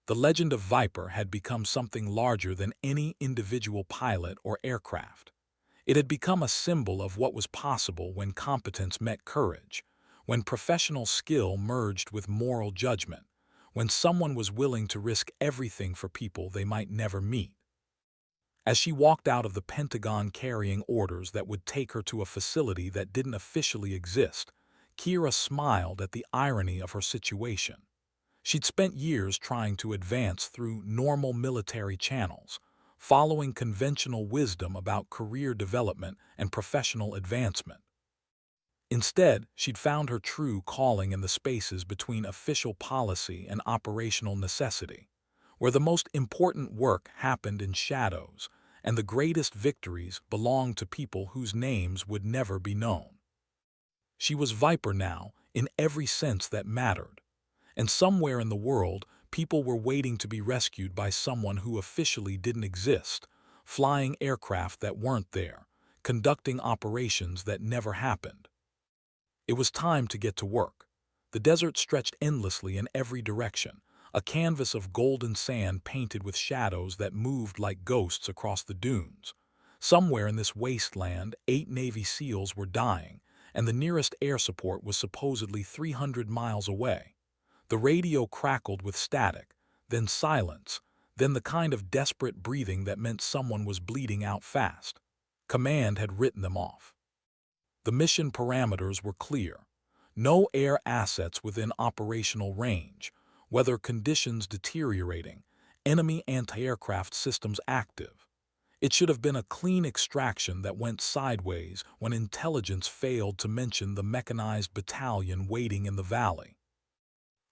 The legend of Viper had become something larger than any individual pilot or aircraft. It had become a symbol of what was possible when competence met courage, when professional skill merged with moral judgment, when someone was willing to risk everything for people they might never meet. As she walked out of the Pentagon carrying orders that would take her to a facility that didn't officially exist, Kira smiled at the irony of her situation. She'd spent years trying to advance through normal military channels, following conventional wisdom about career development and professional advancement. Instead, she'd found her true calling in the spaces between official policy and operational necessity, where the most important work happened in shadows and the greatest victories belonged to people whose names would never be known. She was Viper now, in every sense that mattered, and somewhere in the world, people were waiting to be rescued by someone who officially didn't exist, flying aircraft that weren't there, conducting operations that never happened. It was time to get to work. The desert stretched endlessly in every direction, a canvas of golden sand painted with shadows that moved like ghosts across the dunes. Somewhere in this wasteland, 8 Navy SEALs were dying, and the nearest air support was supposedly 300 miles away. The radio crackled with static, then silence, then the kind of desperate breathing that meant someone was bleeding out fast. Command had written them off. The mission parameters were clear. No air assets within operational range, weather conditions deteriorating, enemy anti-aircraft systems active. It should have been a clean extraction that went sideways when intelligence failed to mention the mechanized battalion waiting in the valley.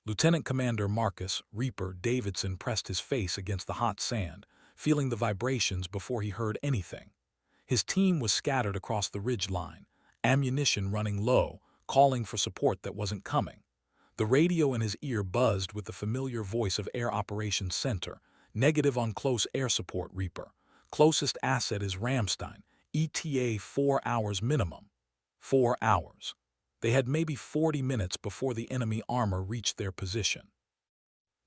Lieutenant Commander Marcus Reaper Davidson pressed his face against the hot sand, feeling the vibrations before he heard anything. His team was scattered across the ridge line, ammunition running low, calling for support that wasn't coming. The radio in his ear buzzed with the familiar voice of Air Operations Center, Negative on close air support, Reaper. Closest asset is Ramstein. ETA 4 hours minimum. 4 hours. They had maybe 40 minutes before the enemy armor reached their position.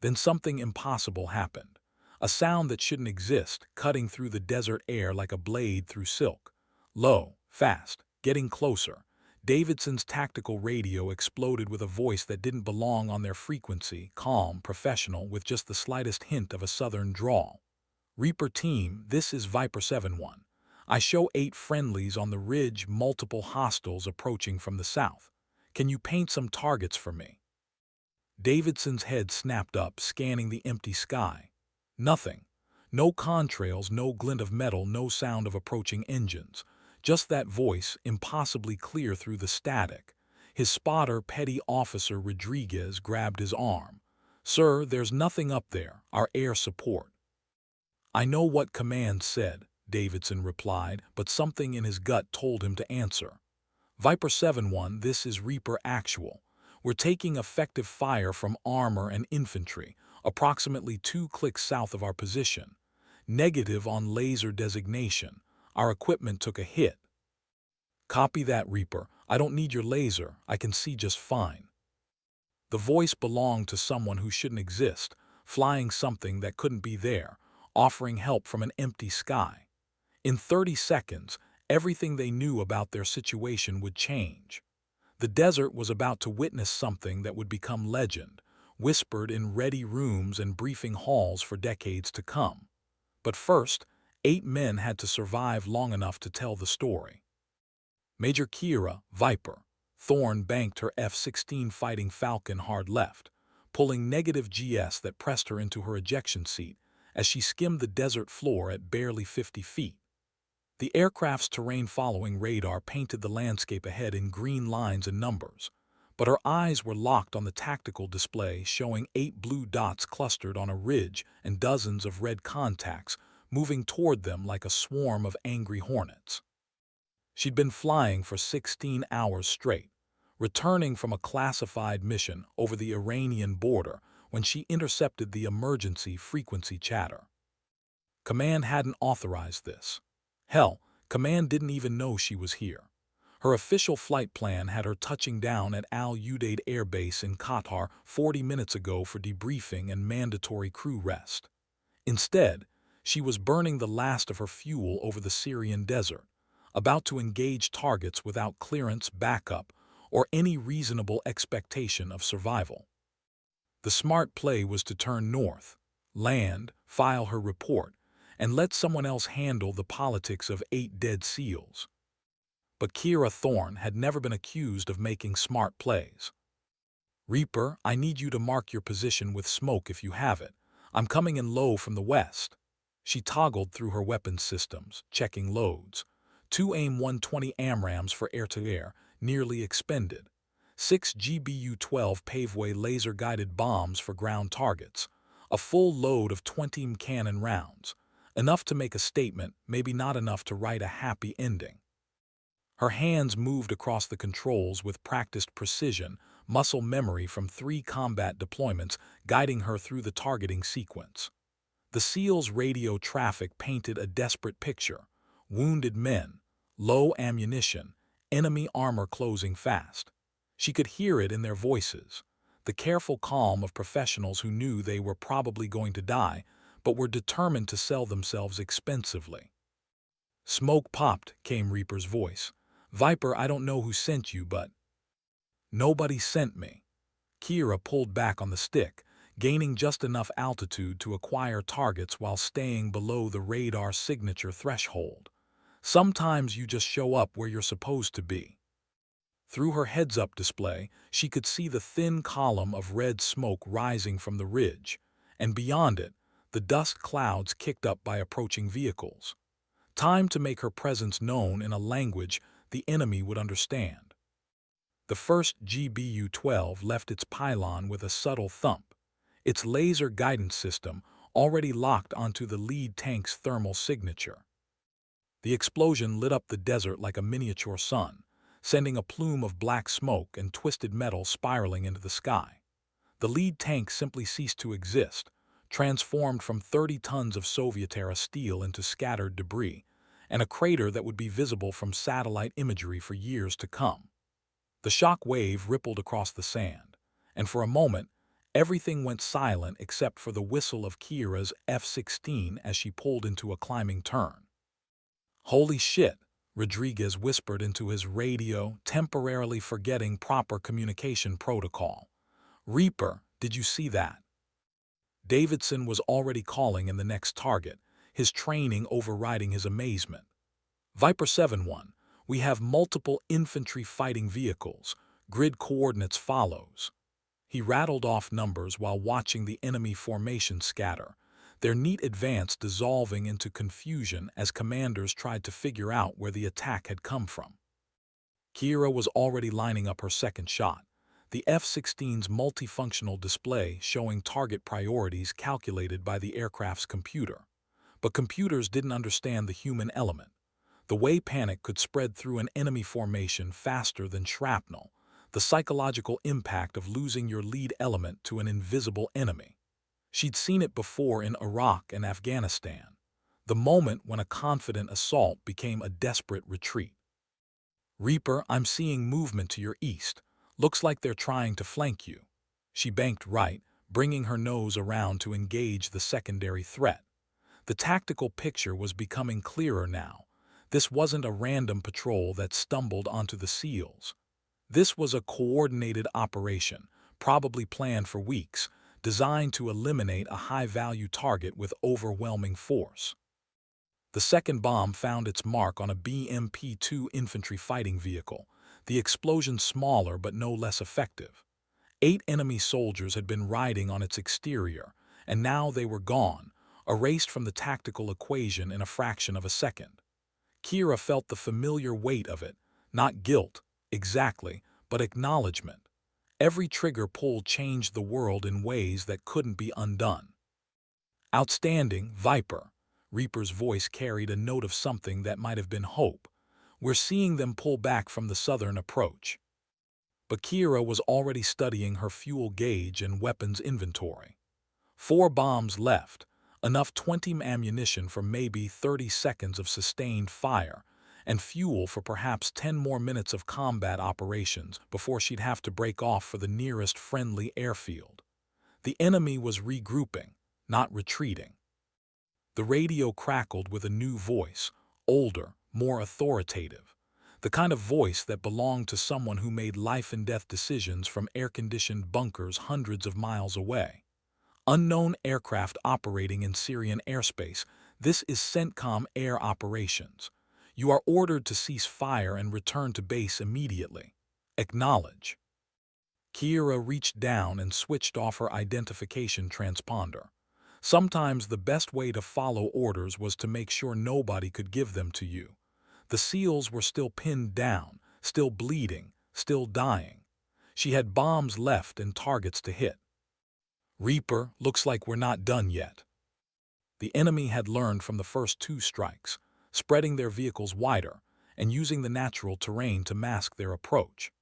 Then something impossible happened. A sound that shouldn't exist, cutting through the desert air like a blade through silk. Low, fast, getting closer. Davidson's tactical radio exploded with a voice that didn't belong on their frequency, calm, professional, with just the slightest hint of a southern drawl. Reaper team, this is Viper 7-1. I show 8 friendlies on the ridge, multiple hostiles approaching from the south. Can you paint some targets for me? Davidson's head snapped up, scanning the empty sky. Nothing. No contrails, no glint of metal, no sound of approaching engines. Just that voice, impossibly clear through the static. His spotter, Petty Officer Rodriguez, grabbed his arm. "Sir, there's nothing up there, our air support." "I know what command said," Davidson replied, but something in his gut told him to answer. "Viper 7-1, this is Reaper Actual. We're taking effective fire from armor and infantry, approximately 2 clicks south of our position. Negative on laser designation. Our equipment took a hit." "Copy that, Reaper. I don't need your laser. I can see just fine." The voice belonged to someone who shouldn't exist, flying something that couldn't be there, offering help from an empty sky. In 30 seconds, everything they knew about their situation would change. The desert was about to witness something that would become legend, whispered in ready rooms and briefing halls for decades to come. But first, 8 men had to survive long enough to tell the story. Major Kira, Viper. Thorne banked her F-16 Fighting Falcon hard left, pulling negative GS that pressed her into her ejection seat as she skimmed the desert floor at barely 50 feet. The aircraft's terrain-following radar painted the landscape ahead in green lines and numbers, but her eyes were locked on the tactical display showing 8 blue dots clustered on a ridge and dozens of red contacts moving toward them like a swarm of angry hornets. She'd been flying for 16 hours straight, returning from a classified mission over the Iranian border when she intercepted the emergency frequency chatter. Command hadn't authorized this. Hell, Command didn't even know she was here. Her official flight plan had her touching down at Al Udeid Air Base in Qatar 40 minutes ago for debriefing and mandatory crew rest. Instead, she was burning the last of her fuel over the Syrian desert, about to engage targets without clearance, backup, or any reasonable expectation of survival. The smart play was to turn north, land, file her report, and let someone else handle the politics of 8 dead SEALs. But Kira Thorne had never been accused of making smart plays. "Reaper, I need you to mark your position with smoke if you have it. I'm coming in low from the west." She toggled through her weapons systems, checking loads. 2 AIM-120 AMRAAMs for air-to-air, nearly expended. 6 GBU-12 Paveway laser-guided bombs for ground targets. A full load of 20 cannon rounds. Enough to make a statement, maybe not enough to write a happy ending. Her hands moved across the controls with practiced precision, muscle memory from 3 combat deployments guiding her through the targeting sequence. The SEAL's radio traffic painted a desperate picture. Wounded men, low ammunition, enemy armor closing fast. She could hear it in their voices, the careful calm of professionals who knew they were probably going to die, but were determined to sell themselves expensively. "Smoke popped," came Reaper's voice. "Viper, I don't know who sent you, but—" "Nobody sent me." Kira pulled back on the stick, gaining just enough altitude to acquire targets while staying below the radar signature threshold. "Sometimes you just show up where you're supposed to be." Through her heads-up display, she could see the thin column of red smoke rising from the ridge, and beyond it, the dust clouds kicked up by approaching vehicles. Time to make her presence known in a language the enemy would understand. The first GBU-12 left its pylon with a subtle thump, its laser guidance system already locked onto the lead tank's thermal signature. The explosion lit up the desert like a miniature sun, sending a plume of black smoke and twisted metal spiraling into the sky. The lead tank simply ceased to exist, transformed from 30 tons of Soviet-era steel into scattered debris, and a crater that would be visible from satellite imagery for years to come. The shock wave rippled across the sand, and for a moment, everything went silent except for the whistle of Kira's F-16 as she pulled into a climbing turn. "Holy shit," Rodriguez whispered into his radio, temporarily forgetting proper communication protocol. "Reaper, did you see that?" Davidson was already calling in the next target, his training overriding his amazement. "Viper 7-1, we have multiple infantry fighting vehicles. Grid coordinates follows." He rattled off numbers while watching the enemy formation scatter, their neat advance dissolving into confusion as commanders tried to figure out where the attack had come from. Kira was already lining up her second shot, the F-16's multifunctional display showing target priorities calculated by the aircraft's computer. But computers didn't understand the human element. The way panic could spread through an enemy formation faster than shrapnel, the psychological impact of losing your lead element to an invisible enemy. She'd seen it before in Iraq and Afghanistan, the moment when a confident assault became a desperate retreat. "Reaper, I'm seeing movement to your east. Looks like they're trying to flank you." She banked right, bringing her nose around to engage the secondary threat. The tactical picture was becoming clearer now. This wasn't a random patrol that stumbled onto the SEALs. This was a coordinated operation, probably planned for weeks, designed to eliminate a high-value target with overwhelming force. The second bomb found its mark on a BMP-2 infantry fighting vehicle, the explosion smaller but no less effective. 8 enemy soldiers had been riding on its exterior, and now they were gone, erased from the tactical equation in a fraction of a second. Kira felt the familiar weight of it, not guilt, exactly, but acknowledgement. Every trigger pull changed the world in ways that couldn't be undone. "Outstanding, Viper." Reaper's voice carried a note of something that might have been hope. "We're seeing them pull back from the southern approach." But Kira was already studying her fuel gauge and weapons inventory. 4 bombs left, enough 20 ammunition for maybe 30 seconds of sustained fire, and fuel for perhaps 10 more minutes of combat operations before she'd have to break off for the nearest friendly airfield. The enemy was regrouping, not retreating. The radio crackled with a new voice, older, more authoritative. The kind of voice that belonged to someone who made life-and-death decisions from air-conditioned bunkers hundreds of miles away. "Unknown aircraft operating in Syrian airspace. This is CENTCOM Air Operations. You are ordered to cease fire and return to base immediately. Acknowledge." Kira reached down and switched off her identification transponder. Sometimes the best way to follow orders was to make sure nobody could give them to you. The SEALs were still pinned down, still bleeding, still dying. She had bombs left and targets to hit. "Reaper, looks like we're not done yet." The enemy had learned from the first 2 strikes, spreading their vehicles wider and using the natural terrain to mask their approach.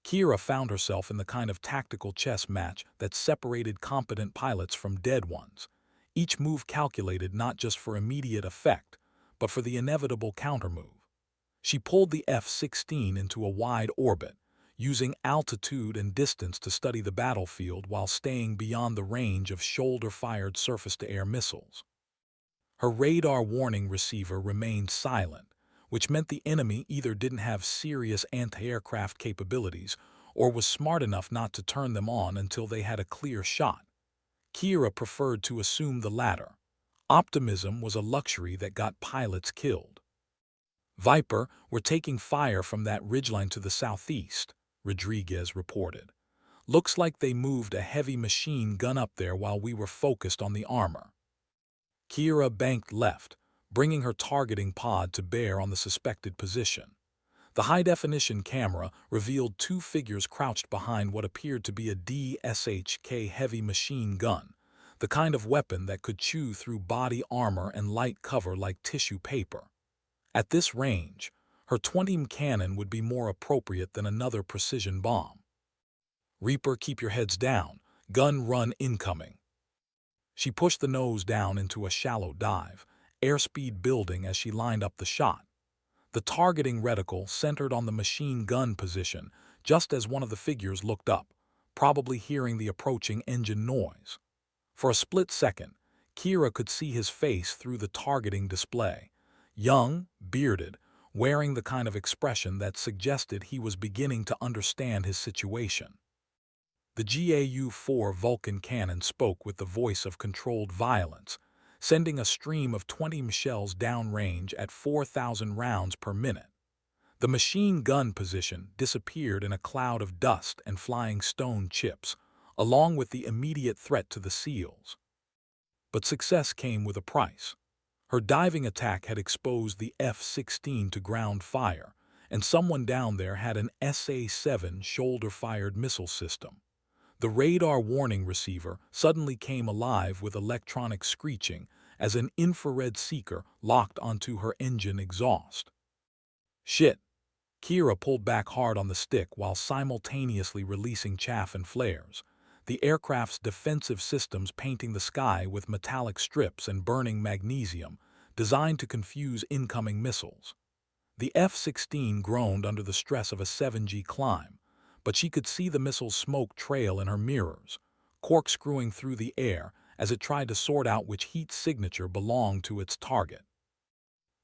Kira found herself in the kind of tactical chess match that separated competent pilots from dead ones, each move calculated not just for immediate effect, but for the inevitable countermove. She pulled the F-16 into a wide orbit, using altitude and distance to study the battlefield while staying beyond the range of shoulder-fired surface-to-air missiles. Her radar warning receiver remained silent, which meant the enemy either didn't have serious anti-aircraft capabilities or was smart enough not to turn them on until they had a clear shot. Kira preferred to assume the latter. Optimism was a luxury that got pilots killed. "Viper, we're taking fire from that ridgeline to the southeast," Rodriguez reported. "Looks like they moved a heavy machine gun up there while we were focused on the armor." Kira banked left, bringing her targeting pod to bear on the suspected position. The high-definition camera revealed 2 figures crouched behind what appeared to be a DSHK heavy machine gun, the kind of weapon that could chew through body armor and light cover like tissue paper. At this range, her 20 cannon would be more appropriate than another precision bomb. "Reaper, keep your heads down. Gun run incoming." She pushed the nose down into a shallow dive, airspeed building as she lined up the shot. The targeting reticle centered on the machine gun position just as one of the figures looked up, probably hearing the approaching engine noise. For a split second, Kira could see his face through the targeting display. Young, bearded, wearing the kind of expression that suggested he was beginning to understand his situation. The GAU-4 Vulcan cannon spoke with the voice of controlled violence, sending a stream of 20 shells downrange at 4,000 rounds per minute. The machine gun position disappeared in a cloud of dust and flying stone chips, along with the immediate threat to the SEALs. But success came with a price. Her diving attack had exposed the F-16 to ground fire, and someone down there had an SA-7 shoulder-fired missile system. The radar warning receiver suddenly came alive with electronic screeching as an infrared seeker locked onto her engine exhaust. Shit! Kira pulled back hard on the stick while simultaneously releasing chaff and flares, the aircraft's defensive systems painting the sky with metallic strips and burning magnesium, designed to confuse incoming missiles. The F-16 groaned under the stress of a 7G climb, but she could see the missile's smoke trail in her mirrors, corkscrewing through the air as it tried to sort out which heat signature belonged to its target.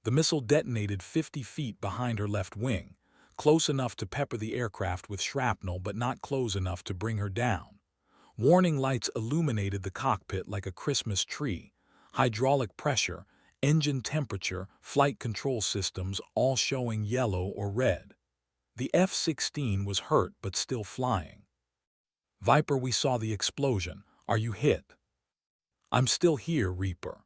The missile detonated 50 feet behind her left wing, close enough to pepper the aircraft with shrapnel but not close enough to bring her down. Warning lights illuminated the cockpit like a Christmas tree, hydraulic pressure, engine temperature, flight control systems all showing yellow or red. The F-16 was hurt but still flying. Viper, we saw the explosion. Are you hit? I'm still here, Reaper.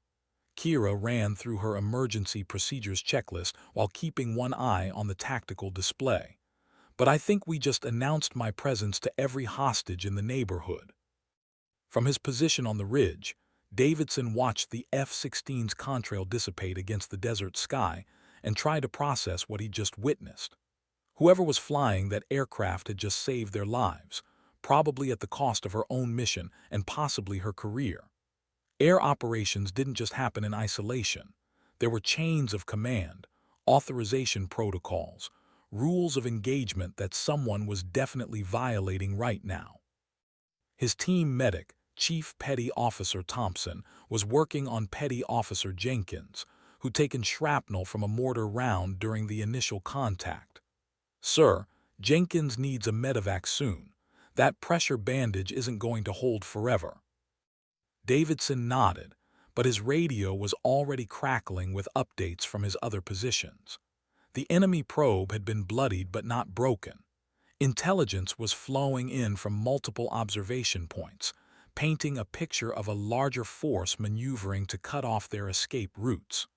Kira ran through her emergency procedures checklist while keeping one eye on the tactical display. But I think we just announced my presence to every hostage in the neighborhood. From his position on the ridge, Davidson watched the F-16's contrail dissipate against the desert sky and tried to process what he'd just witnessed. Whoever was flying that aircraft had just saved their lives, probably at the cost of her own mission and possibly her career. Air operations didn't just happen in isolation. There were chains of command, authorization protocols, rules of engagement that someone was definitely violating right now. His team medic, Chief Petty Officer Thompson, was working on Petty Officer Jenkins, who'd taken shrapnel from a mortar round during the initial contact. Sir, Jenkins needs a medevac soon. That pressure bandage isn't going to hold forever. Davidson nodded, but his radio was already crackling with updates from his other positions. The enemy probe had been bloodied but not broken. Intelligence was flowing in from multiple observation points, painting a picture of a larger force maneuvering to cut off their escape routes.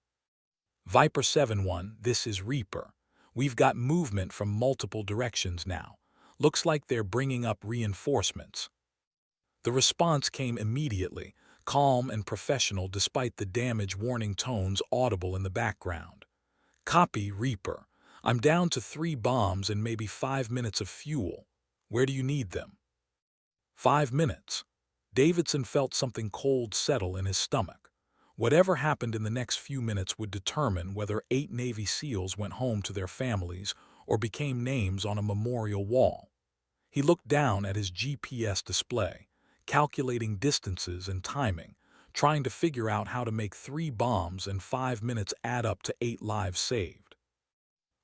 Viper 7-1, this is Reaper. We've got movement from multiple directions now. Looks like they're bringing up reinforcements. The response came immediately, calm and professional despite the damage warning tones audible in the background. Copy, Reaper. I'm down to 3 bombs and maybe 5 minutes of fuel. Where do you need them? 5 minutes. Davidson felt something cold settle in his stomach. Whatever happened in the next few minutes would determine whether 8 Navy SEALs went home to their families or became names on a memorial wall. He looked down at his GPS display, calculating distances and timing, trying to figure out how to make 3 bombs and 5 minutes add up to 8 lives saved.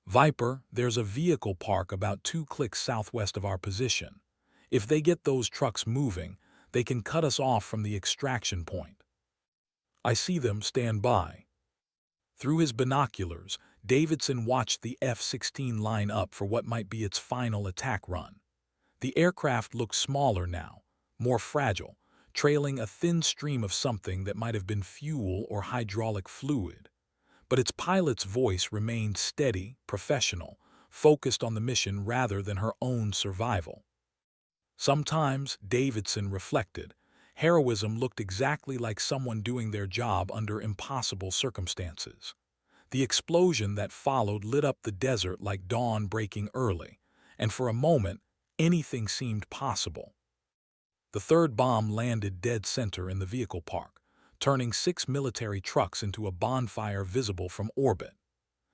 Viper, there's a vehicle park about 2 clicks southwest of our position. If they get those trucks moving, they can cut us off from the extraction point. I see them, stand by. Through his binoculars, Davidson watched the F-16 line up for what might be its final attack run. The aircraft looked smaller now, more fragile, trailing a thin stream of something that might have been fuel or hydraulic fluid. But its pilot's voice remained steady, professional, focused on the mission rather than her own survival. Sometimes, Davidson reflected, heroism looked exactly like someone doing their job under impossible circumstances. The explosion that followed lit up the desert like dawn breaking early, and for a moment, anything seemed possible. The third bomb landed dead center in the vehicle park, turning 6 military trucks into a bonfire visible from orbit.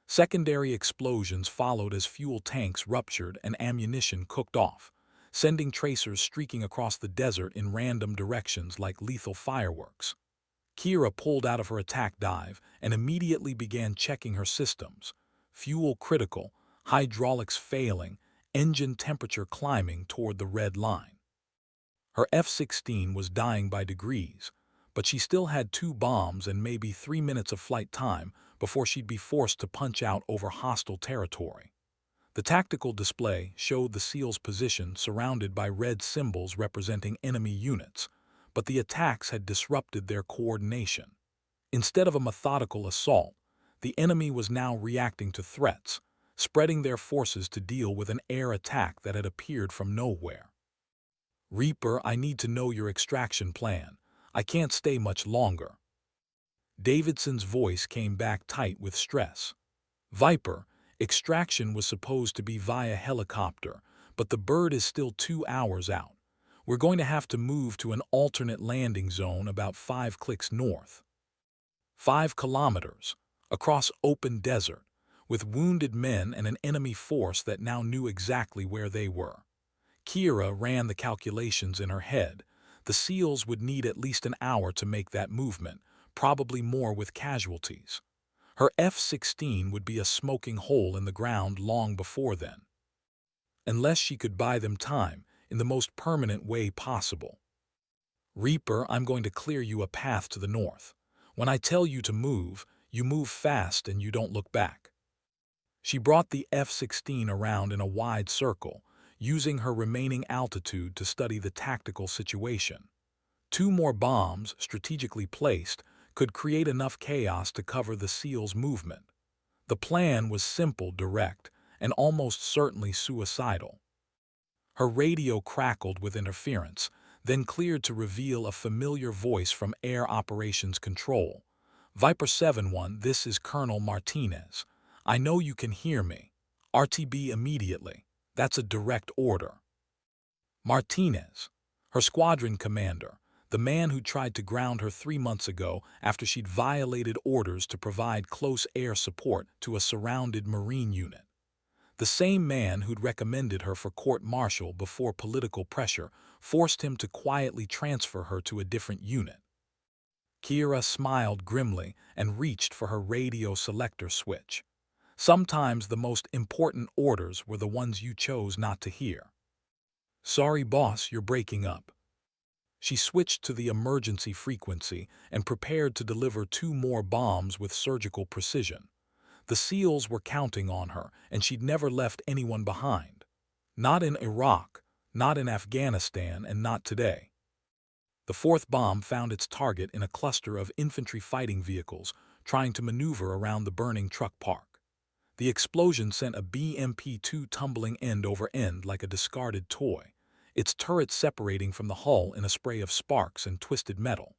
Secondary explosions followed as fuel tanks ruptured and ammunition cooked off, sending tracers streaking across the desert in random directions like lethal fireworks. Kira pulled out of her attack dive and immediately began checking her systems. Fuel critical, hydraulics failing, engine temperature climbing toward the red line. Her F-16 was dying by degrees, but she still had 2 bombs and maybe 3 minutes of flight time before she'd be forced to punch out over hostile territory. The tactical display showed the SEALs' position surrounded by red symbols representing enemy units, but the attacks had disrupted their coordination. Instead of a methodical assault, the enemy was now reacting to threats, spreading their forces to deal with an air attack that had appeared from nowhere. "Reaper, I need to know your extraction plan. I can't stay much longer." Davidson's voice came back tight with stress. "Viper, extraction was supposed to be via helicopter, but the bird is still 2 hours out. We're going to have to move to an alternate landing zone about 5 clicks north." 5 kilometers, across open desert, with wounded men and an enemy force that now knew exactly where they were. Kira ran the calculations in her head. The SEALs would need at least an hour to make that movement, probably more with casualties. Her F-16 would be a smoking hole in the ground long before then. Unless she could buy them time, in the most permanent way possible. "Reaper, I'm going to clear you a path to the north. When I tell you to move, you move fast and you don't look back." She brought the F-16 around in a wide circle, using her remaining altitude to study the tactical situation. 2 more bombs, strategically placed, could create enough chaos to cover the SEALs' movement. The plan was simple, direct, and almost certainly suicidal. Her radio crackled with interference, then cleared to reveal a familiar voice from Air Operations Control. "Viper 7-1, this is Colonel Martinez. I know you can hear me. RTB immediately. That's a direct order." Martinez, her squadron commander, the man who tried to ground her 3 months ago after she'd violated orders to provide close air support to a surrounded Marine unit. The same man who'd recommended her for court-martial before political pressure forced him to quietly transfer her to a different unit. Kira smiled grimly and reached for her radio selector switch. Sometimes the most important orders were the ones you chose not to hear. "Sorry, boss, you're breaking up." She switched to the emergency frequency and prepared to deliver 2 more bombs with surgical precision. The SEALs were counting on her, and she'd never left anyone behind. Not in Iraq, not in Afghanistan, and not today. The 4th bomb found its target in a cluster of infantry fighting vehicles trying to maneuver around the burning truck park. The explosion sent a BMP-2 tumbling end over end like a discarded toy, its turret separating from the hull in a spray of sparks and twisted metal.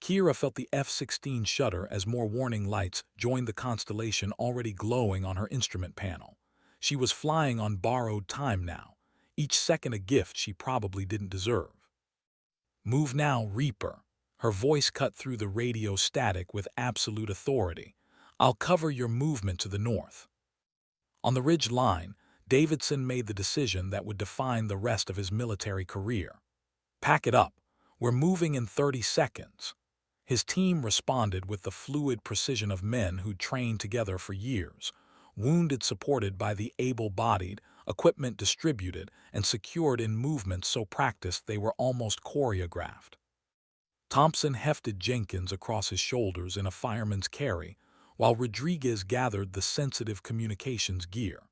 Kira felt the F-16 shudder as more warning lights joined the constellation already glowing on her instrument panel. She was flying on borrowed time now, each second a gift she probably didn't deserve. "Move now, Reaper." Her voice cut through the radio static with absolute authority. "I'll cover your movement to the north." On the ridge line, Davidson made the decision that would define the rest of his military career. "Pack it up. We're moving in 30 seconds. His team responded with the fluid precision of men who'd trained together for years, wounded supported by the able-bodied, equipment distributed, and secured in movements so practiced they were almost choreographed. Thompson hefted Jenkins across his shoulders in a fireman's carry, while Rodriguez gathered the sensitive communications gear.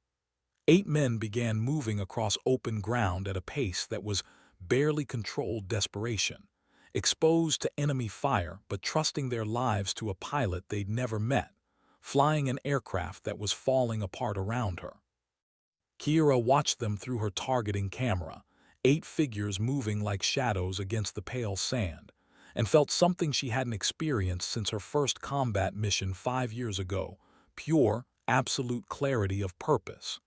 8 men began moving across open ground at a pace that was barely controlled desperation, exposed to enemy fire but trusting their lives to a pilot they'd never met, flying an aircraft that was falling apart around her. Kira watched them through her targeting camera, 8 figures moving like shadows against the pale sand, and felt something she hadn't experienced since her first combat mission 5 years ago: pure, absolute clarity of purpose.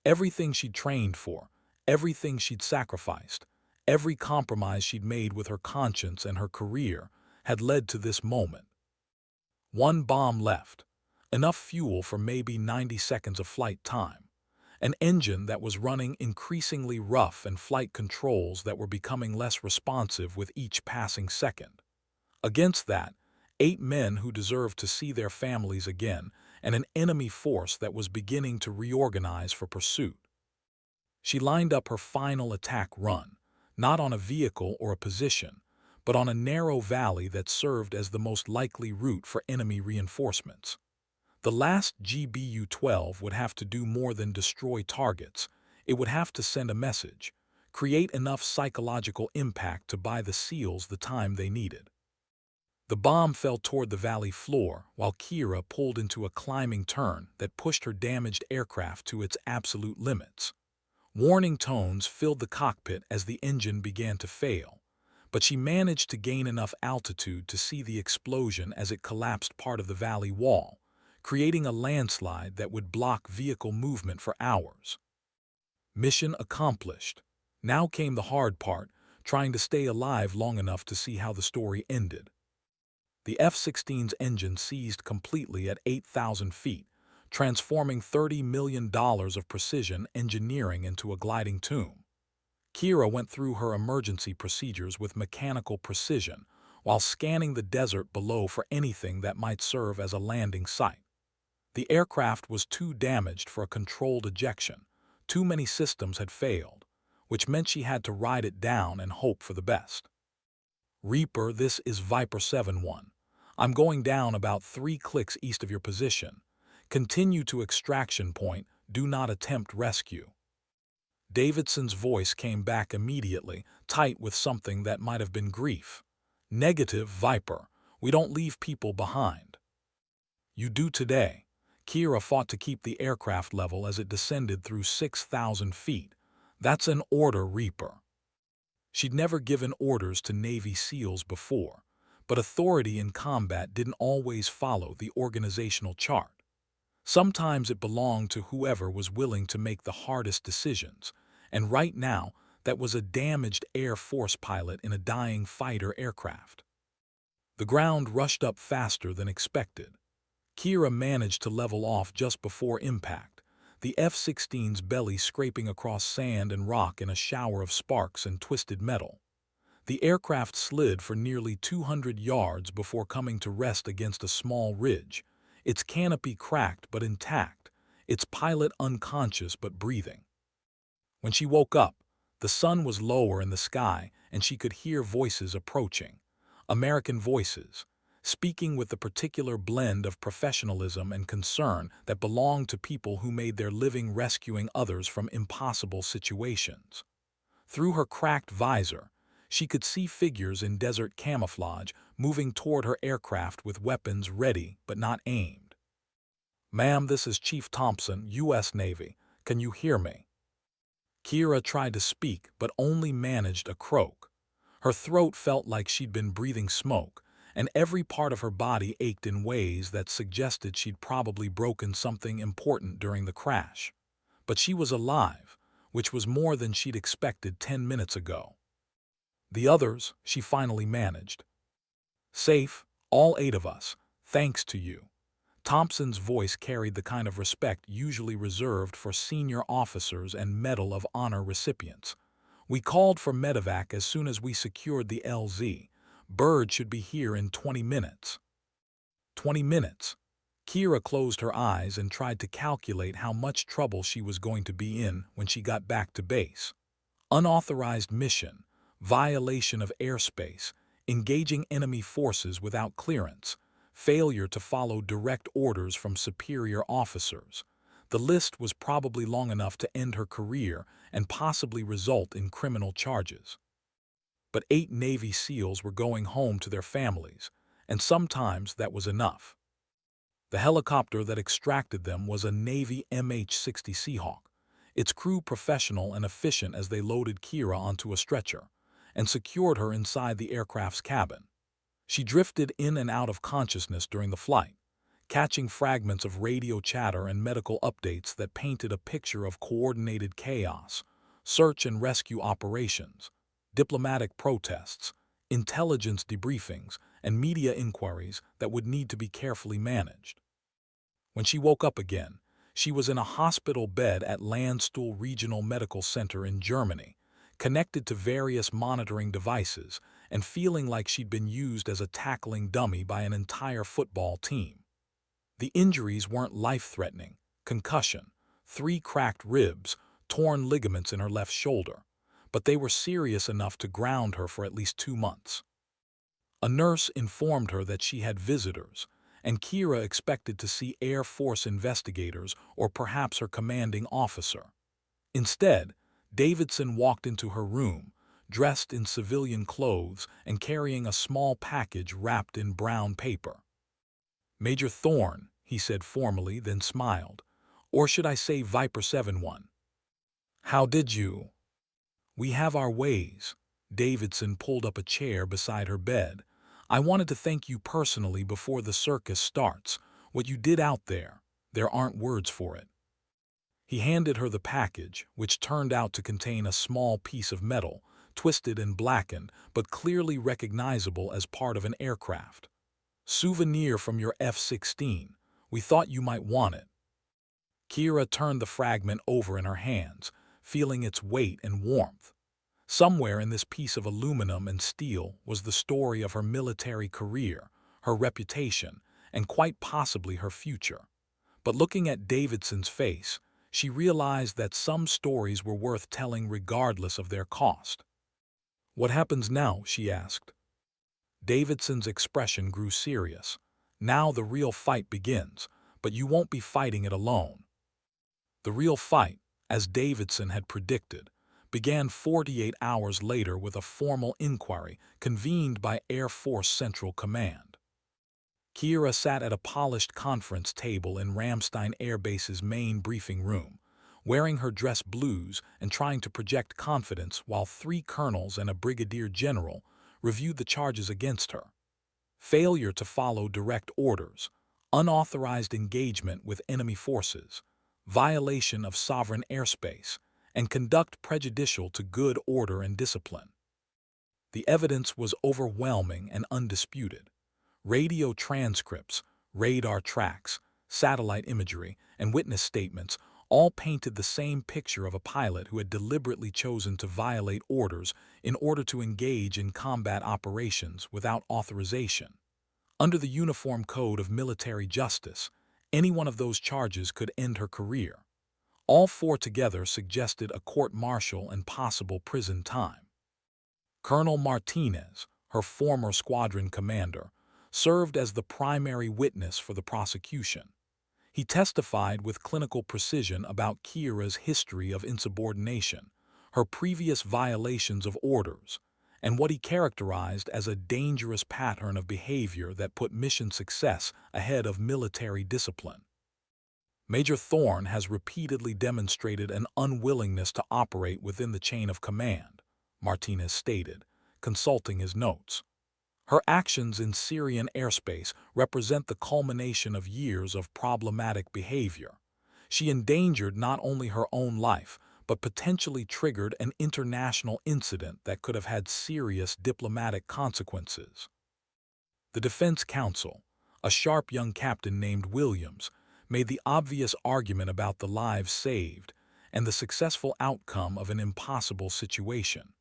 Everything she'd trained for, everything she'd sacrificed, every compromise she'd made with her conscience and her career had led to this moment. One bomb left, enough fuel for maybe 90 seconds of flight time, an engine that was running increasingly rough and flight controls that were becoming less responsive with each passing second. Against that, 8 men who deserved to see their families again and an enemy force that was beginning to reorganize for pursuit. She lined up her final attack run, not on a vehicle or a position, but on a narrow valley that served as the most likely route for enemy reinforcements. The last GBU-12 would have to do more than destroy targets. It would have to send a message, create enough psychological impact to buy the SEALs the time they needed. The bomb fell toward the valley floor while Kira pulled into a climbing turn that pushed her damaged aircraft to its absolute limits. Warning tones filled the cockpit as the engine began to fail, but she managed to gain enough altitude to see the explosion as it collapsed part of the valley wall, creating a landslide that would block vehicle movement for hours. Mission accomplished. Now came the hard part, trying to stay alive long enough to see how the story ended. The F-16's engine seized completely at 8,000 feet, transforming $30 million of precision engineering into a gliding tomb. Kira went through her emergency procedures with mechanical precision while scanning the desert below for anything that might serve as a landing site. The aircraft was too damaged for a controlled ejection. Too many systems had failed, which meant she had to ride it down and hope for the best. Reaper, this is Viper 7-1. I'm going down about 3 clicks east of your position. Continue to extraction point. Do not attempt rescue. Davidson's voice came back immediately, tight with something that might have been grief. Negative, Viper. We don't leave people behind. You do today. Kira fought to keep the aircraft level as it descended through 6,000 feet. That's an order, Reaper. She'd never given orders to Navy SEALs before, but authority in combat didn't always follow the organizational chart. Sometimes it belonged to whoever was willing to make the hardest decisions, and right now, that was a damaged Air Force pilot in a dying fighter aircraft. The ground rushed up faster than expected. Kira managed to level off just before impact, the F-16's belly scraping across sand and rock in a shower of sparks and twisted metal. The aircraft slid for nearly 200 yards before coming to rest against a small ridge, its canopy cracked but intact, its pilot unconscious but breathing. When she woke up, the sun was lower in the sky and she could hear voices approaching. American voices, speaking with the particular blend of professionalism and concern that belonged to people who made their living rescuing others from impossible situations. Through her cracked visor, she could see figures in desert camouflage moving toward her aircraft with weapons ready but not aimed. "Ma'am, this is Chief Thompson, U.S. Navy. Can you hear me?" Kira tried to speak but only managed a croak. Her throat felt like she'd been breathing smoke, and every part of her body ached in ways that suggested she'd probably broken something important during the crash. But she was alive, which was more than she'd expected 10 minutes ago. The others, she finally managed. "Safe, all 8 of us, thanks to you." Thompson's voice carried the kind of respect usually reserved for senior officers and Medal of Honor recipients. "We called for medevac as soon as we secured the LZ. Bird should be here in 20 minutes. 20 minutes. Kira closed her eyes and tried to calculate how much trouble she was going to be in when she got back to base. Unauthorized mission, violation of airspace, engaging enemy forces without clearance, failure to follow direct orders from superior officers. The list was probably long enough to end her career and possibly result in criminal charges. But 8 Navy SEALs were going home to their families, and sometimes that was enough. The helicopter that extracted them was a Navy MH-60 Seahawk, its crew professional and efficient as they loaded Kira onto a stretcher and secured her inside the aircraft's cabin. She drifted in and out of consciousness during the flight, catching fragments of radio chatter and medical updates that painted a picture of coordinated chaos, search and rescue operations, diplomatic protests, intelligence debriefings, and media inquiries that would need to be carefully managed. When she woke up again, she was in a hospital bed at Landstuhl Regional Medical Center in Germany, connected to various monitoring devices and feeling like she'd been used as a tackling dummy by an entire football team. The injuries weren't life-threatening: concussion, 3 cracked ribs, torn ligaments in her left shoulder, but they were serious enough to ground her for at least 2 months. A nurse informed her that she had visitors, and Kira expected to see Air Force investigators or perhaps her commanding officer. Instead, Davidson walked into her room, dressed in civilian clothes and carrying a small package wrapped in brown paper. "Major Thorne," he said formally, then smiled. "Or should I say Viper 7-1? How did you?" "We have our ways." Davidson pulled up a chair beside her bed. "I wanted to thank you personally before the circus starts. What you did out there aren't words for it." He handed her the package, which turned out to contain a small piece of metal, twisted and blackened, but clearly recognizable as part of an aircraft. "Souvenir from your F-16. We thought you might want it." Kira turned the fragment over in her hands, feeling its weight and warmth. Somewhere in this piece of aluminum and steel was the story of her military career, her reputation, and quite possibly her future. But looking at Davidson's face, she realized that some stories were worth telling regardless of their cost. "What happens now?" she asked. Davidson's expression grew serious. "Now the real fight begins, but you won't be fighting it alone." The real fight, as Davidson had predicted, began 48 hours later with a formal inquiry convened by Air Force Central Command. Kira sat at a polished conference table in Ramstein Air Base's main briefing room, wearing her dress blues and trying to project confidence while 3 colonels and a brigadier general reviewed the charges against her: failure to follow direct orders, unauthorized engagement with enemy forces, violation of sovereign airspace, and conduct prejudicial to good order and discipline. The evidence was overwhelming and undisputed. Radio transcripts, radar tracks, satellite imagery, and witness statements all painted the same picture of a pilot who had deliberately chosen to violate orders in order to engage in combat operations without authorization. Under the Uniform Code of Military Justice, any one of those charges could end her career. All 4 together suggested a court-martial and possible prison time. Colonel Martinez, her former squadron commander, served as the primary witness for the prosecution. He testified with clinical precision about Kira's history of insubordination, her previous violations of orders, and what he characterized as a dangerous pattern of behavior that put mission success ahead of military discipline. "Major Thorne has repeatedly demonstrated an unwillingness to operate within the chain of command," Martinez stated, consulting his notes. "Her actions in Syrian airspace represent the culmination of years of problematic behavior. She endangered not only her own life, but potentially triggered an international incident that could have had serious diplomatic consequences." The defense counsel, a sharp young captain named Williams, made the obvious argument about the lives saved and the successful outcome of an impossible situation.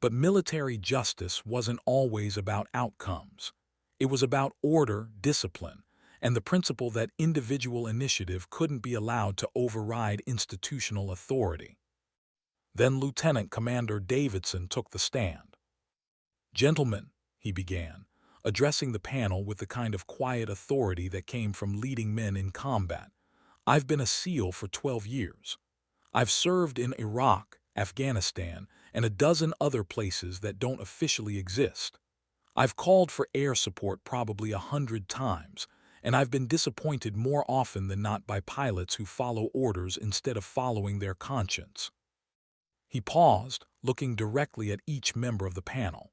But military justice wasn't always about outcomes. It was about order, discipline, and the principle that individual initiative couldn't be allowed to override institutional authority. Then Lieutenant Commander Davidson took the stand. "Gentlemen," he began, addressing the panel with the kind of quiet authority that came from leading men in combat, "I've been a SEAL for 12 years. I've served in Iraq, Afghanistan, and a dozen other places that don't officially exist. I've called for air support probably 100 times, and I've been disappointed more often than not by pilots who follow orders instead of following their conscience." He paused, looking directly at each member of the panel.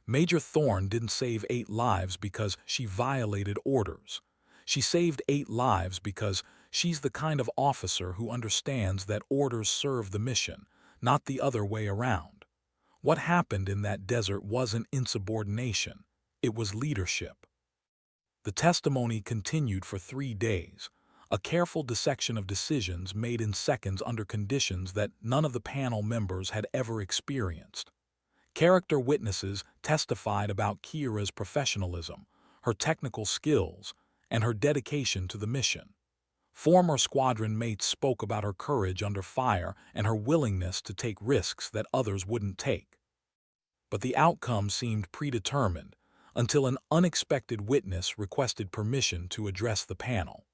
Major Thorne didn't save 8 lives because she violated orders. She saved 8 lives because she's the kind of officer who understands that orders serve the mission, not the other way around. What happened in that desert wasn't insubordination, it was leadership. The testimony continued for 3 days, a careful dissection of decisions made in seconds under conditions that none of the panel members had ever experienced. Character witnesses testified about Kira's professionalism, her technical skills, and her dedication to the mission. Former squadron mates spoke about her courage under fire and her willingness to take risks that others wouldn't take. But the outcome seemed predetermined until an unexpected witness requested permission to address the panel.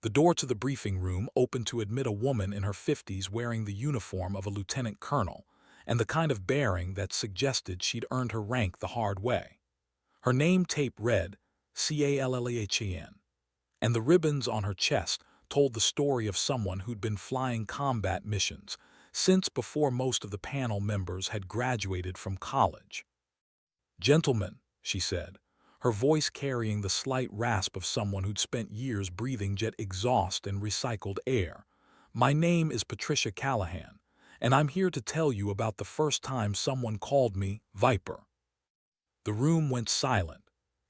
The door to the briefing room opened to admit a woman in her 50s wearing the uniform of a lieutenant colonel, and the kind of bearing that suggested she'd earned her rank the hard way. Her name tape read Callan, and the ribbons on her chest told the story of someone who'd been flying combat missions since before most of the panel members had graduated from college. "Gentlemen," she said, her voice carrying the slight rasp of someone who'd spent years breathing jet exhaust and recycled air, "my name is Patricia Callahan, and I'm here to tell you about the first time someone called me Viper." The room went silent.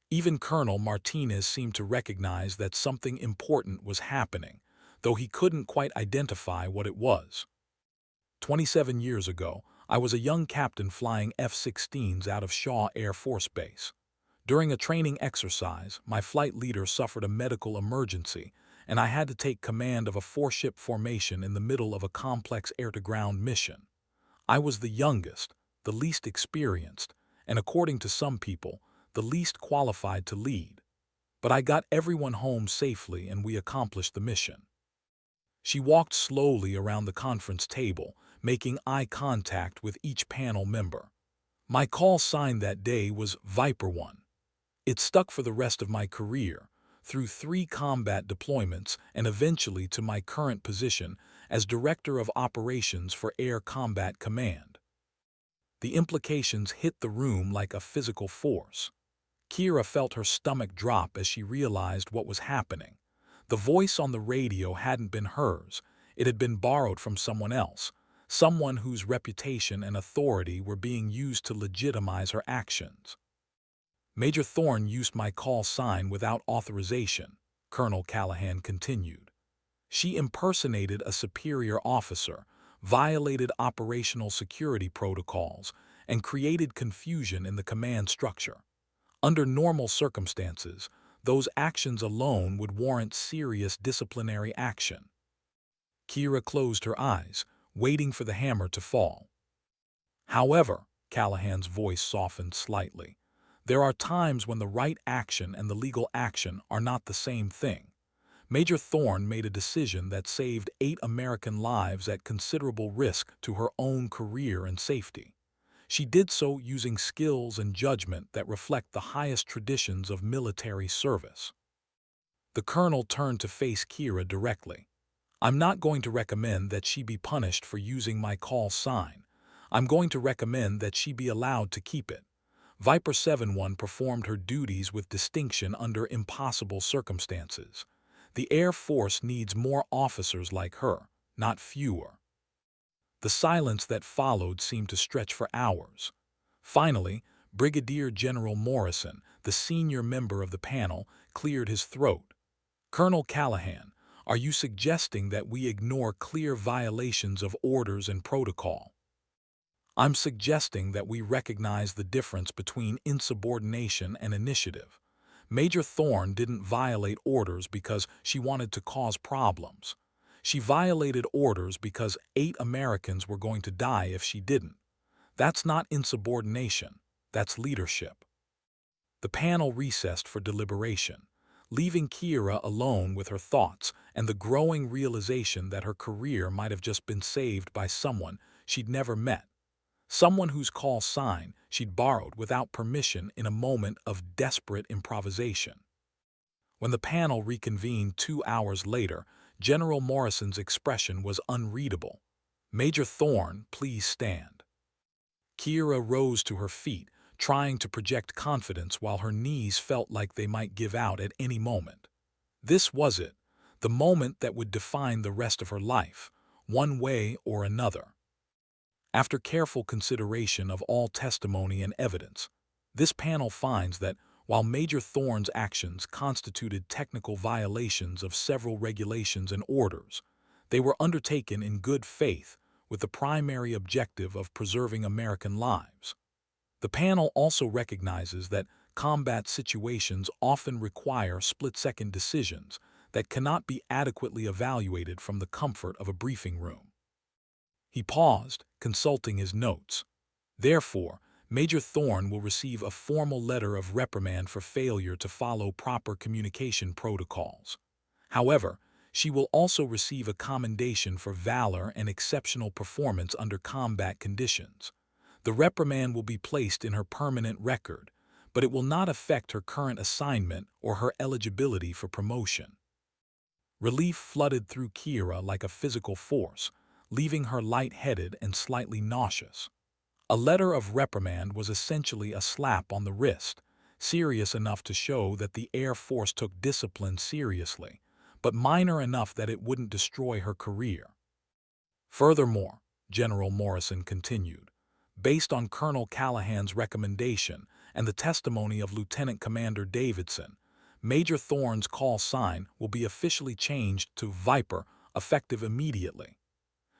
Even Colonel Martinez seemed to recognize that something important was happening, though he couldn't quite identify what it was. 27 years ago, I was a young captain flying F-16s out of Shaw Air Force Base. During a training exercise, my flight leader suffered a medical emergency, and I had to take command of a four-ship formation in the middle of a complex air-to-ground mission. I was the youngest, the least experienced, and according to some people, the least qualified to lead. But I got everyone home safely and we accomplished the mission. She walked slowly around the conference table, making eye contact with each panel member. My call sign that day was Viper 1. It stuck for the rest of my career, through 3 combat deployments and eventually to my current position as Director of Operations for Air Combat Command. The implications hit the room like a physical force. Kira felt her stomach drop as she realized what was happening. The voice on the radio hadn't been hers, it had been borrowed from someone else, someone whose reputation and authority were being used to legitimize her actions. "Major Thorne used my call sign without authorization," Colonel Callahan continued. "She impersonated a superior officer, violated operational security protocols, and created confusion in the command structure. Under normal circumstances, those actions alone would warrant serious disciplinary action." Kira closed her eyes, waiting for the hammer to fall. "However," Callahan's voice softened slightly, "there are times when the right action and the legal action are not the same thing. Major Thorne made a decision that saved 8 American lives at considerable risk to her own career and safety. She did so using skills and judgment that reflect the highest traditions of military service." The colonel turned to face Kira directly. "I'm not going to recommend that she be punished for using my call sign. I'm going to recommend that she be allowed to keep it. Viper 7-1 performed her duties with distinction under impossible circumstances. The Air Force needs more officers like her, not fewer." The silence that followed seemed to stretch for hours. Finally, Brigadier General Morrison, the senior member of the panel, cleared his throat. "Colonel Callahan, are you suggesting that we ignore clear violations of orders and protocol?" "I'm suggesting that we recognize the difference between insubordination and initiative. Major Thorne didn't violate orders because she wanted to cause problems. She violated orders because 8 Americans were going to die if she didn't. That's not insubordination, that's leadership." The panel recessed for deliberation, leaving Kira alone with her thoughts and the growing realization that her career might have just been saved by someone she'd never met, someone whose call sign she'd borrowed without permission in a moment of desperate improvisation. When the panel reconvened 2 hours later, General Morrison's expression was unreadable. "Major Thorne, please stand." Kira rose to her feet, trying to project confidence while her knees felt like they might give out at any moment. This was it, the moment that would define the rest of her life, one way or another. After careful consideration of all testimony and evidence, this panel finds that while Major Thorne's actions constituted technical violations of several regulations and orders, they were undertaken in good faith with the primary objective of preserving American lives. The panel also recognizes that combat situations often require split-second decisions that cannot be adequately evaluated from the comfort of a briefing room. He paused, consulting his notes. Therefore, Major Thorne will receive a formal letter of reprimand for failure to follow proper communication protocols. However, she will also receive a commendation for valor and exceptional performance under combat conditions. The reprimand will be placed in her permanent record, but it will not affect her current assignment or her eligibility for promotion. Relief flooded through Kira like a physical force, leaving her lightheaded and slightly nauseous. A letter of reprimand was essentially a slap on the wrist, serious enough to show that the Air Force took discipline seriously, but minor enough that it wouldn't destroy her career. Furthermore, General Morrison continued, based on Colonel Callahan's recommendation and the testimony of Lieutenant Commander Davidson, Major Thorne's call sign will be officially changed to Viper, effective immediately.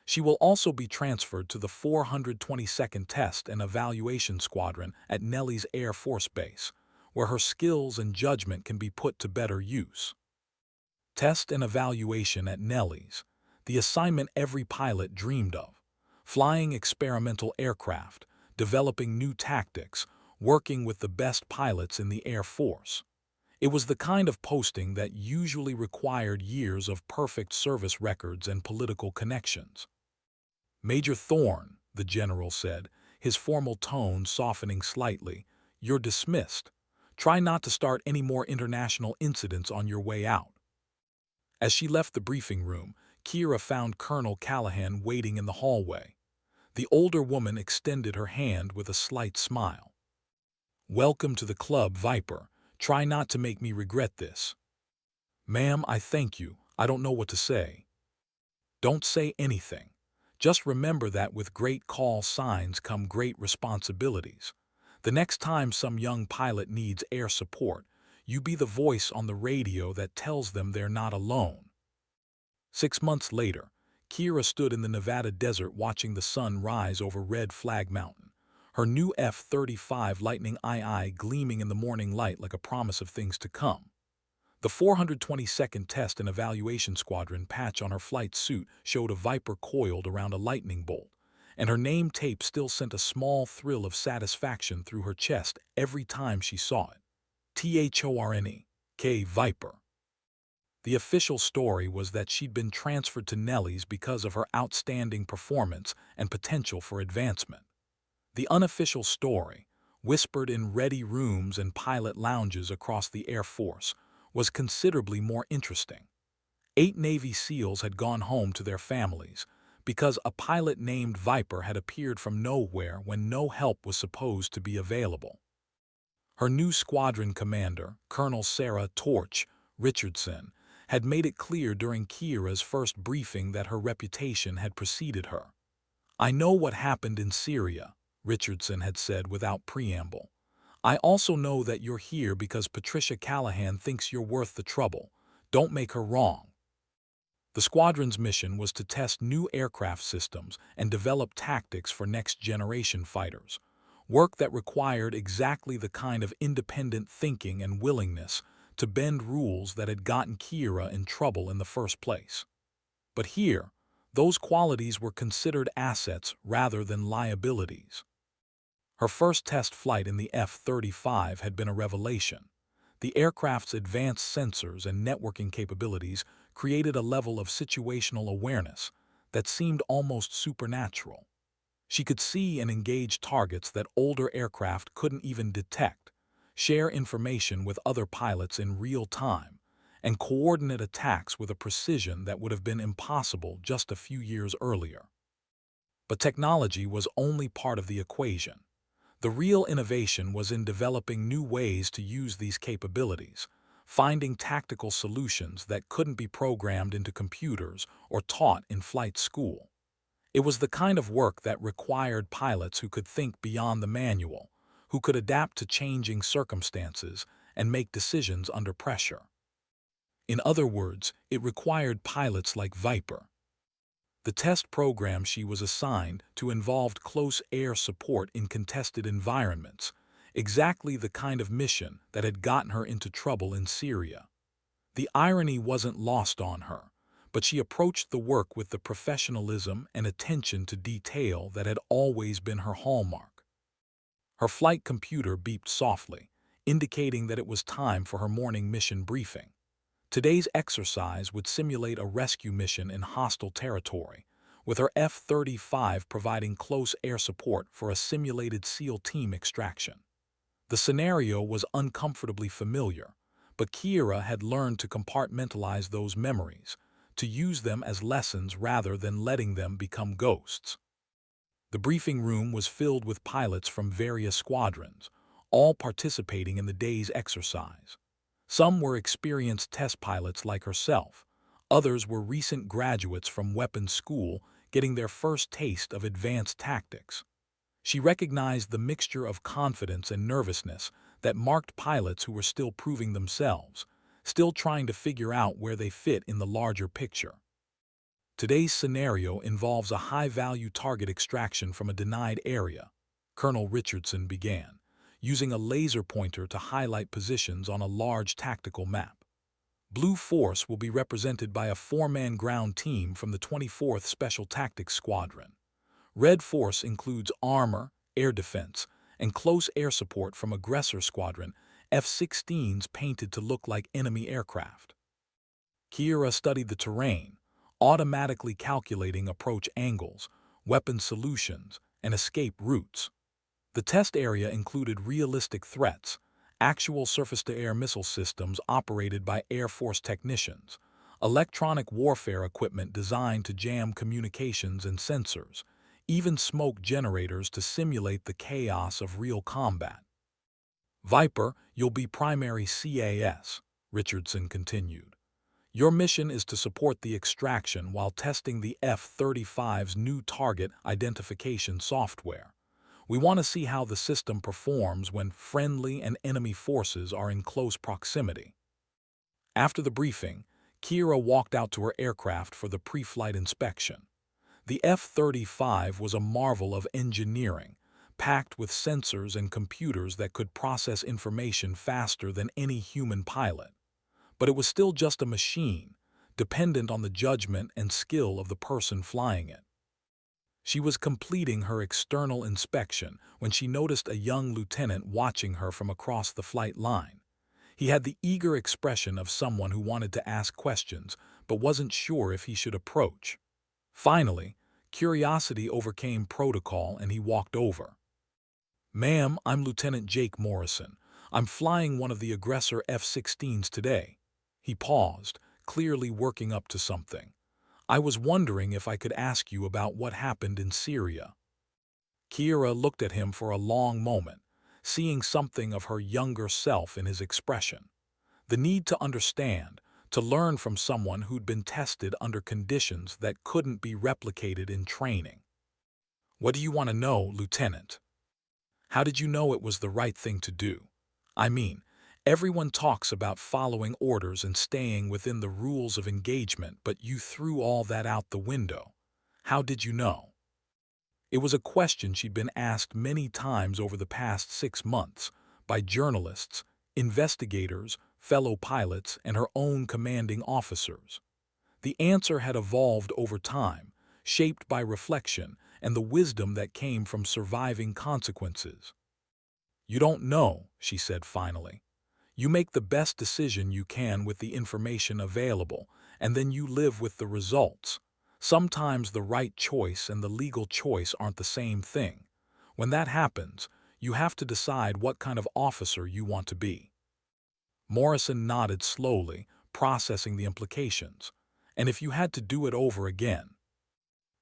She will also be transferred to the 422nd Test and Evaluation Squadron at Nellis Air Force Base, where her skills and judgment can be put to better use. Test and evaluation at Nellis, the assignment every pilot dreamed of. Flying experimental aircraft, developing new tactics, working with the best pilots in the Air Force. It was the kind of posting that usually required years of perfect service records and political connections. Major Thorne, the general said, his formal tone softening slightly, "You're dismissed. Try not to start any more international incidents on your way out." As she left the briefing room, Kira found Colonel Callahan waiting in the hallway. The older woman extended her hand with a slight smile. "Welcome to the club, Viper. Try not to make me regret this." "Ma'am, I thank you. I don't know what to say." "Don't say anything. Just remember that with great call signs come great responsibilities. The next time some young pilot needs air support, you be the voice on the radio that tells them they're not alone." 6 months later, Kira stood in the Nevada desert watching the sun rise over Red Flag Mountain, her new F-35 Lightning II gleaming in the morning light like a promise of things to come. The 422nd Test and Evaluation Squadron patch on her flight suit showed a Viper coiled around a lightning bolt, and her name tape still sent a small thrill of satisfaction through her chest every time she saw it. THORNE, K Viper. The official story was that she'd been transferred to Nellis because of her outstanding performance and potential for advancement. The unofficial story, whispered in ready rooms and pilot lounges across the Air Force, was considerably more interesting. 8 Navy SEALs had gone home to their families because a pilot named Viper had appeared from nowhere when no help was supposed to be available. Her new squadron commander, Colonel Sarah Torch Richardson, had made it clear during Kira's first briefing that her reputation had preceded her. "I know what happened in Syria," Richardson had said without preamble. "I also know that you're here because Patricia Callahan thinks you're worth the trouble. Don't make her wrong." The squadron's mission was to test new aircraft systems and develop tactics for next-generation fighters, work that required exactly the kind of independent thinking and willingness to bend rules that had gotten Kira in trouble in the first place. But here, those qualities were considered assets rather than liabilities. Her first test flight in the F-35 had been a revelation. The aircraft's advanced sensors and networking capabilities created a level of situational awareness that seemed almost supernatural. She could see and engage targets that older aircraft couldn't even detect, share information with other pilots in real time, and coordinate attacks with a precision that would have been impossible just a few years earlier. But technology was only part of the equation. The real innovation was in developing new ways to use these capabilities, finding tactical solutions that couldn't be programmed into computers or taught in flight school. It was the kind of work that required pilots who could think beyond the manual, who could adapt to changing circumstances and make decisions under pressure. In other words, it required pilots like Viper. The test program she was assigned to involved close air support in contested environments, exactly the kind of mission that had gotten her into trouble in Syria. The irony wasn't lost on her, but she approached the work with the professionalism and attention to detail that had always been her hallmark. Her flight computer beeped softly, indicating that it was time for her morning mission briefing. Today's exercise would simulate a rescue mission in hostile territory, with her F-35 providing close air support for a simulated SEAL team extraction. The scenario was uncomfortably familiar, but Kira had learned to compartmentalize those memories, to use them as lessons rather than letting them become ghosts. The briefing room was filled with pilots from various squadrons, all participating in the day's exercise. Some were experienced test pilots like herself. Others were recent graduates from weapons school getting their first taste of advanced tactics. She recognized the mixture of confidence and nervousness that marked pilots who were still proving themselves, still trying to figure out where they fit in the larger picture. Today's scenario involves a high-value target extraction from a denied area, Colonel Richardson began, using a laser pointer to highlight positions on a large tactical map. Blue Force will be represented by a four-man ground team from the 24th Special Tactics Squadron. Red Force includes armor, air defense, and close air support from Aggressor Squadron, F-16s painted to look like enemy aircraft. Kira studied the terrain, automatically calculating approach angles, weapon solutions, and escape routes. The test area included realistic threats, actual surface-to-air missile systems operated by Air Force technicians, electronic warfare equipment designed to jam communications and sensors, even smoke generators to simulate the chaos of real combat. Viper, you'll be primary CAS, Richardson continued. Your mission is to support the extraction while testing the F-35's new target identification software. We want to see how the system performs when friendly and enemy forces are in close proximity. After the briefing, Kira walked out to her aircraft for the pre-flight inspection. The F-35 was a marvel of engineering, packed with sensors and computers that could process information faster than any human pilot. But it was still just a machine, dependent on the judgment and skill of the person flying it. She was completing her external inspection when she noticed a young lieutenant watching her from across the flight line. He had the eager expression of someone who wanted to ask questions but wasn't sure if he should approach. Finally, curiosity overcame protocol and he walked over. "Ma'am, I'm Lieutenant Jake Morrison. I'm flying one of the Aggressor F-16s today." He paused, clearly working up to something. "I was wondering if I could ask you about what happened in Syria." Kira looked at him for a long moment, seeing something of her younger self in his expression. The need to understand, to learn from someone who'd been tested under conditions that couldn't be replicated in training. "What do you want to know, Lieutenant? How did you know it was the right thing to do? I mean, everyone talks about following orders and staying within the rules of engagement, but you threw all that out the window. How did you know?" It was a question she'd been asked many times over the past 6 months by journalists, investigators, fellow pilots, and her own commanding officers. The answer had evolved over time, shaped by reflection and the wisdom that came from surviving consequences. "You don't know," she said finally. "You make the best decision you can with the information available, and then you live with the results. Sometimes the right choice and the legal choice aren't the same thing. When that happens, you have to decide what kind of officer you want to be." Morrison nodded slowly, processing the implications. "And if you had to do it over again?"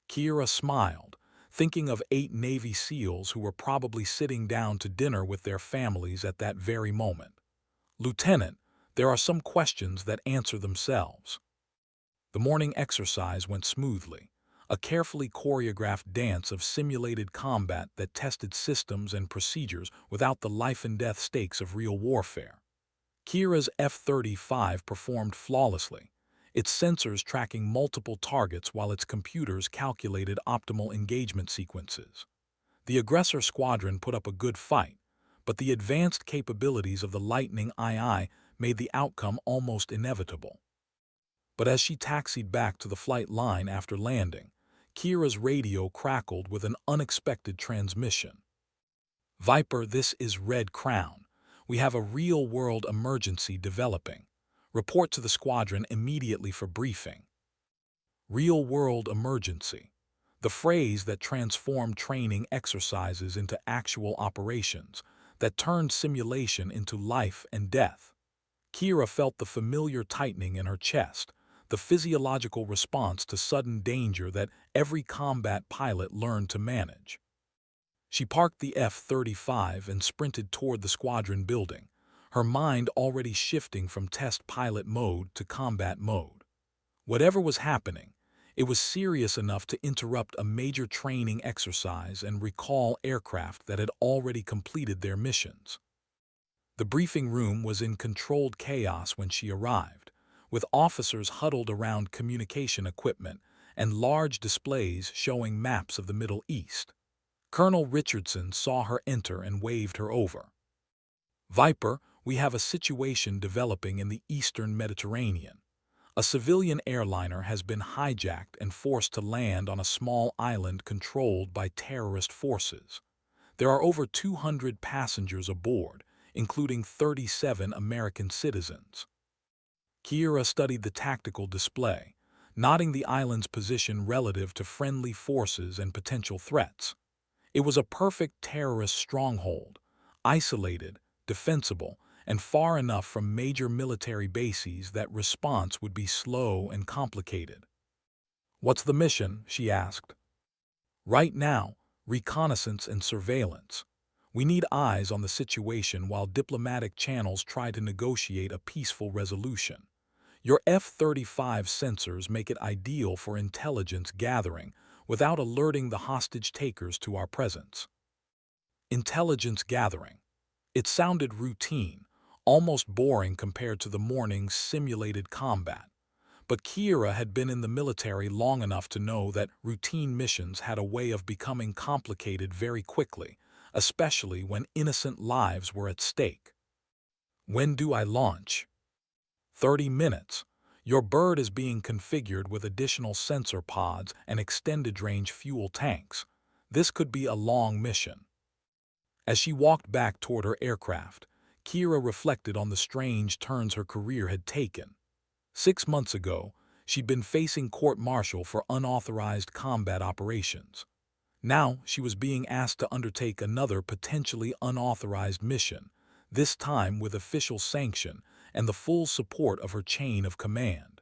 Kira smiled, thinking of 8 Navy SEALs who were probably sitting down to dinner with their families at that very moment. "Lieutenant, there are some questions that answer themselves." The morning exercise went smoothly. a carefully choreographed dance of simulated combat that tested systems and procedures without the life-and-death stakes of real warfare. Kira's F-35 performed flawlessly, its sensors tracking multiple targets while its computers calculated optimal engagement sequences. The aggressor squadron put up a good fight, but the advanced capabilities of the Lightning II made the outcome almost inevitable. But as she taxied back to the flight line after landing, Kira's radio crackled with an unexpected transmission. "Viper, this is Red Crown. We have a real-world emergency developing. Report to the squadron immediately for briefing." Real-world emergency, the phrase that transformed training exercises into actual operations, that turned simulation into life and death. Kira felt the familiar tightening in her chest, the physiological response to sudden danger that every combat pilot learned to manage. She parked the F-35 and sprinted toward the squadron building, her mind already shifting from test pilot mode to combat mode. Whatever was happening, it was serious enough to interrupt a major training exercise and recall aircraft that had already completed their missions. The briefing room was in controlled chaos when she arrived, with officers huddled around communication equipment and large displays showing maps of the Middle East. Colonel Richardson saw her enter and waved her over. "Viper, we have a situation developing in the Eastern Mediterranean. A civilian airliner has been hijacked and forced to land on a small island controlled by terrorist forces. There are over 200 passengers aboard, including 37 American citizens." Kira studied the tactical display, noting the island's position relative to friendly forces and potential threats. It was a perfect terrorist stronghold, isolated, defensible, and far enough from major military bases that response would be slow and complicated. "What's the mission?" she asked. "Right now, reconnaissance and surveillance. We need eyes on the situation while diplomatic channels try to negotiate a peaceful resolution. Your F-35 sensors make it ideal for intelligence gathering without alerting the hostage takers to our presence." Intelligence gathering. It sounded routine, almost boring compared to the morning's simulated combat. But Kira had been in the military long enough to know that routine missions had a way of becoming complicated very quickly, especially when innocent lives were at stake. "When do I launch?" 30 minutes. Your bird is being configured with additional sensor pods and extended-range fuel tanks. This could be a long mission. As she walked back toward her aircraft, Kira reflected on the strange turns her career had taken. 6 months ago, she'd been facing court-martial for unauthorized combat operations. Now she was being asked to undertake another potentially unauthorized mission, this time with official sanction and the full support of her chain of command.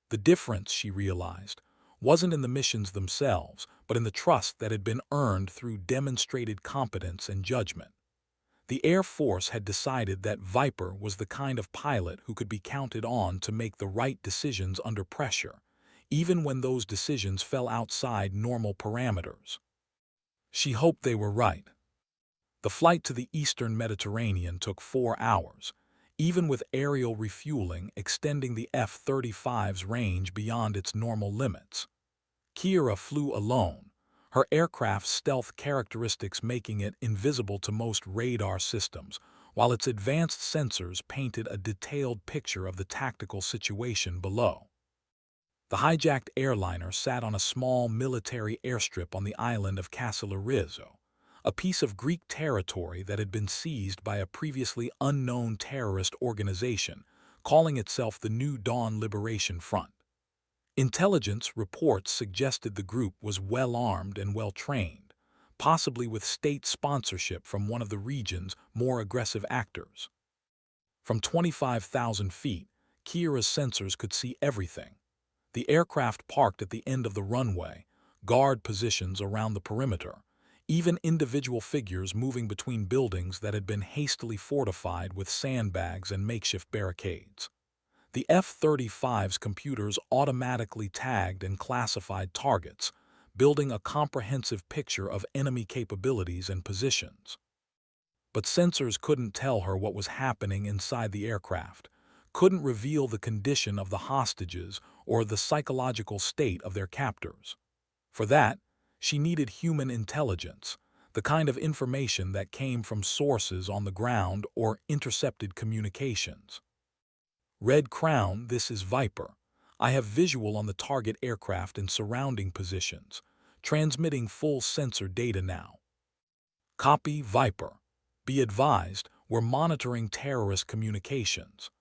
The difference, she realized, wasn't in the missions themselves, but in the trust that had been earned through demonstrated competence and judgment. The Air Force had decided that Viper was the kind of pilot who could be counted on to make the right decisions under pressure, even when those decisions fell outside normal parameters. She hoped they were right. The flight to the Eastern Mediterranean took 4 hours, even with aerial refueling extending the F-35's range beyond its normal limits. Kira flew alone, her aircraft's stealth characteristics making it invisible to most radar systems, while its advanced sensors painted a detailed picture of the tactical situation below. The hijacked airliner sat on a small military airstrip on the island of Castellarizo, a piece of Greek territory that had been seized by a previously unknown terrorist organization, calling itself the New Dawn Liberation Front. Intelligence reports suggested the group was well-armed and well-trained, possibly with state sponsorship from one of the region's more aggressive actors. From 25,000 feet, Kira's sensors could see everything. The aircraft parked at the end of the runway, guard positions around the perimeter, even individual figures moving between buildings that had been hastily fortified with sandbags and makeshift barricades. The F-35's computers automatically tagged and classified targets, building a comprehensive picture of enemy capabilities and positions. But sensors couldn't tell her what was happening inside the aircraft, couldn't reveal the condition of the hostages or the psychological state of their captors. For that, she needed human intelligence, the kind of information that came from sources on the ground or intercepted communications. Red Crown, this is Viper. I have visual on the target aircraft and surrounding positions, transmitting full sensor data now. Copy Viper. Be advised, we're monitoring terrorist communications.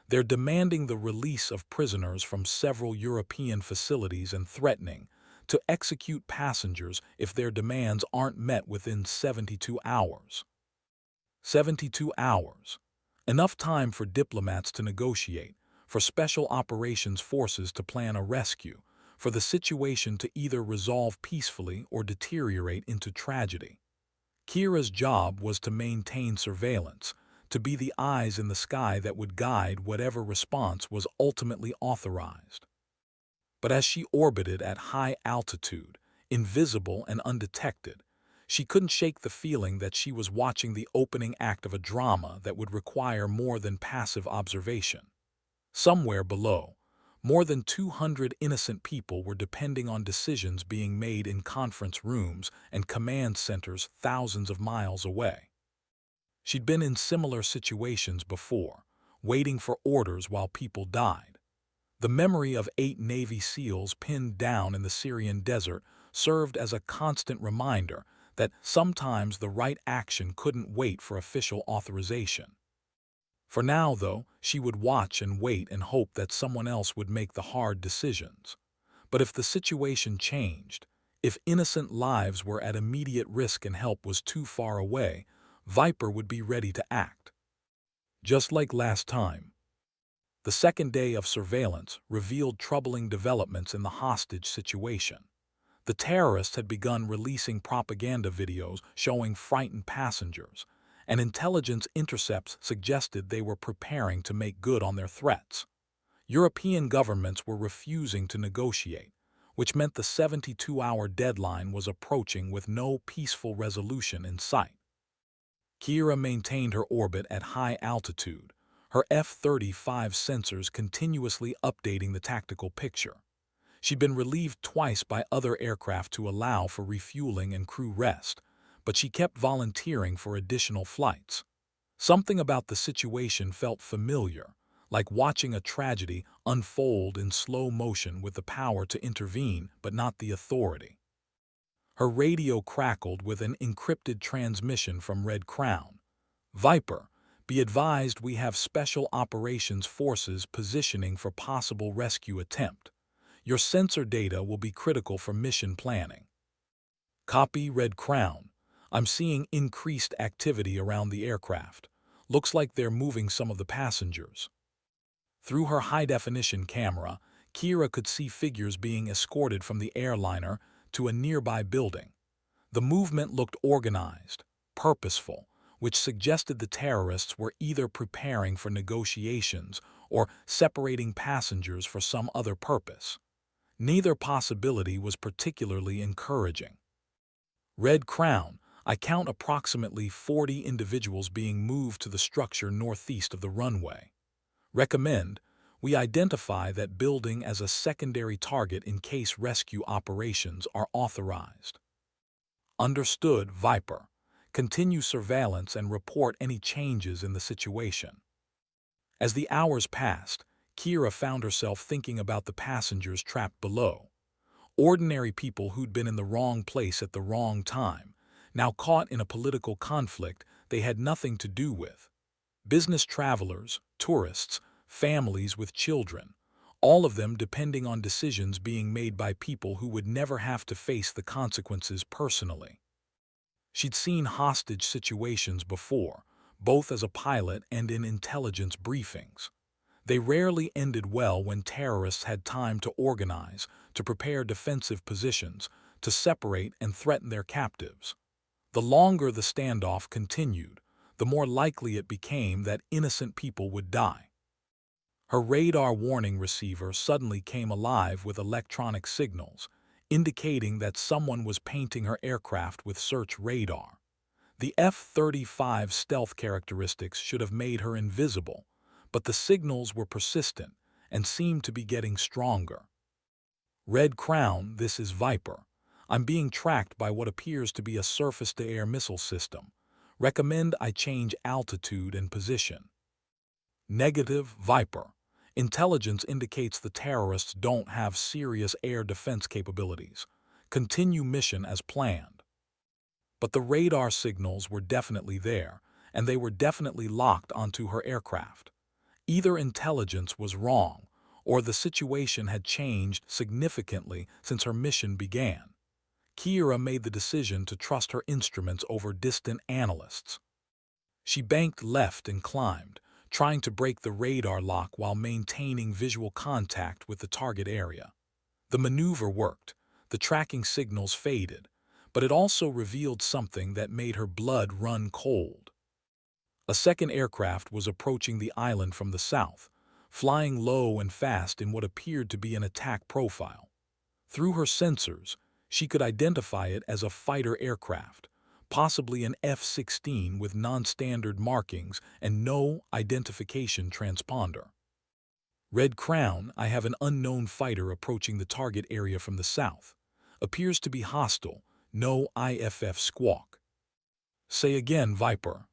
They're demanding the release of prisoners from several European facilities and threatening to execute passengers if their demands aren't met within 72 hours. 72 hours. Enough time for diplomats to negotiate, for special operations forces to plan a rescue, for the situation to either resolve peacefully or deteriorate into tragedy. Kira's job was to maintain surveillance, to be the eyes in the sky that would guide whatever response was ultimately authorized. But as she orbited at high altitude, invisible and undetected, she couldn't shake the feeling that she was watching the opening act of a drama that would require more than passive observation. Somewhere below, more than 200 innocent people were depending on decisions being made in conference rooms and command centers thousands of miles away. She'd been in similar situations before, waiting for orders while people died. The memory of 8 Navy SEALs pinned down in the Syrian desert served as a constant reminder that sometimes the right action couldn't wait for official authorization. For now, though, she would watch and wait and hope that someone else would make the hard decisions. But if the situation changed, if innocent lives were at immediate risk and help was too far away, Viper would be ready to act. Just like last time. The second day of surveillance revealed troubling developments in the hostage situation. The terrorists had begun releasing propaganda videos showing frightened passengers, and intelligence intercepts suggested they were preparing to make good on their threats. European governments were refusing to negotiate, which meant the 72-hour deadline was approaching with no peaceful resolution in sight. Kira maintained her orbit at high altitude, her F-35 sensors continuously updating the tactical picture. She'd been relieved twice by other aircraft to allow for refueling and crew rest, but she kept volunteering for additional flights. Something about the situation felt familiar, like watching a tragedy unfold in slow motion with the power to intervene but not the authority. Her radio crackled with an encrypted transmission from Red Crown. Viper, be advised we have special operations forces positioning for possible rescue attempt. Your sensor data will be critical for mission planning. Copy Red Crown. I'm seeing increased activity around the aircraft. Looks like they're moving some of the passengers. Through her high-definition camera, Kira could see figures being escorted from the airliner to a nearby building. The movement looked organized, purposeful, which suggested the terrorists were either preparing for negotiations or separating passengers for some other purpose. Neither possibility was particularly encouraging. Red Crown, I count approximately 40 individuals being moved to the structure northeast of the runway. Recommend we identify that building as a secondary target in case rescue operations are authorized. Understood, Viper. Continue surveillance and report any changes in the situation. As the hours passed, Kira found herself thinking about the passengers trapped below. Ordinary people who'd been in the wrong place at the wrong time, now caught in a political conflict they had nothing to do with. Business travelers, tourists, families with children, all of them depending on decisions being made by people who would never have to face the consequences personally. She'd seen hostage situations before, both as a pilot and in intelligence briefings. They rarely ended well when terrorists had time to organize, to prepare defensive positions, to separate and threaten their captives. The longer the standoff continued, the more likely it became that innocent people would die. Her radar warning receiver suddenly came alive with electronic signals, indicating that someone was painting her aircraft with search radar. The F-35's stealth characteristics should have made her invisible, but the signals were persistent and seemed to be getting stronger. Red Crown, this is Viper. I'm being tracked by what appears to be a surface-to-air missile system. Recommend I change altitude and position. Negative, Viper. Intelligence indicates the terrorists don't have serious air defense capabilities. Continue mission as planned. But the radar signals were definitely there, and they were definitely locked onto her aircraft. Either intelligence was wrong, or the situation had changed significantly since her mission began. Kira made the decision to trust her instruments over distant analysts. She banked left and climbed, trying to break the radar lock while maintaining visual contact with the target area. The maneuver worked. The tracking signals faded, but it also revealed something that made her blood run cold. A second aircraft was approaching the island from the south, flying low and fast in what appeared to be an attack profile. Through her sensors, she could identify it as a fighter aircraft, possibly an F-16 with non-standard markings and no identification transponder. Red Crown, I have an unknown fighter approaching the target area from the south. Appears to be hostile, no IFF squawk. Say again, Viper.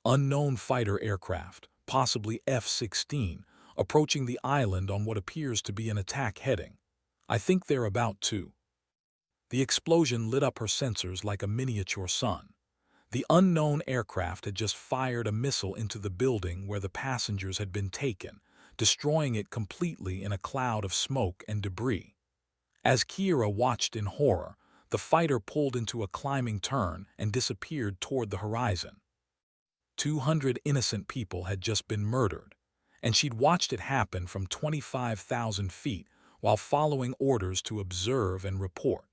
Unknown fighter aircraft, possibly F-16, approaching the island on what appears to be an attack heading. I think they're about to. The explosion lit up her sensors like a miniature sun. The unknown aircraft had just fired a missile into the building where the passengers had been taken, destroying it completely in a cloud of smoke and debris. As Kira watched in horror, the fighter pulled into a climbing turn and disappeared toward the horizon. 200 innocent people had just been murdered, and she'd watched it happen from 25,000 feet while following orders to observe and report.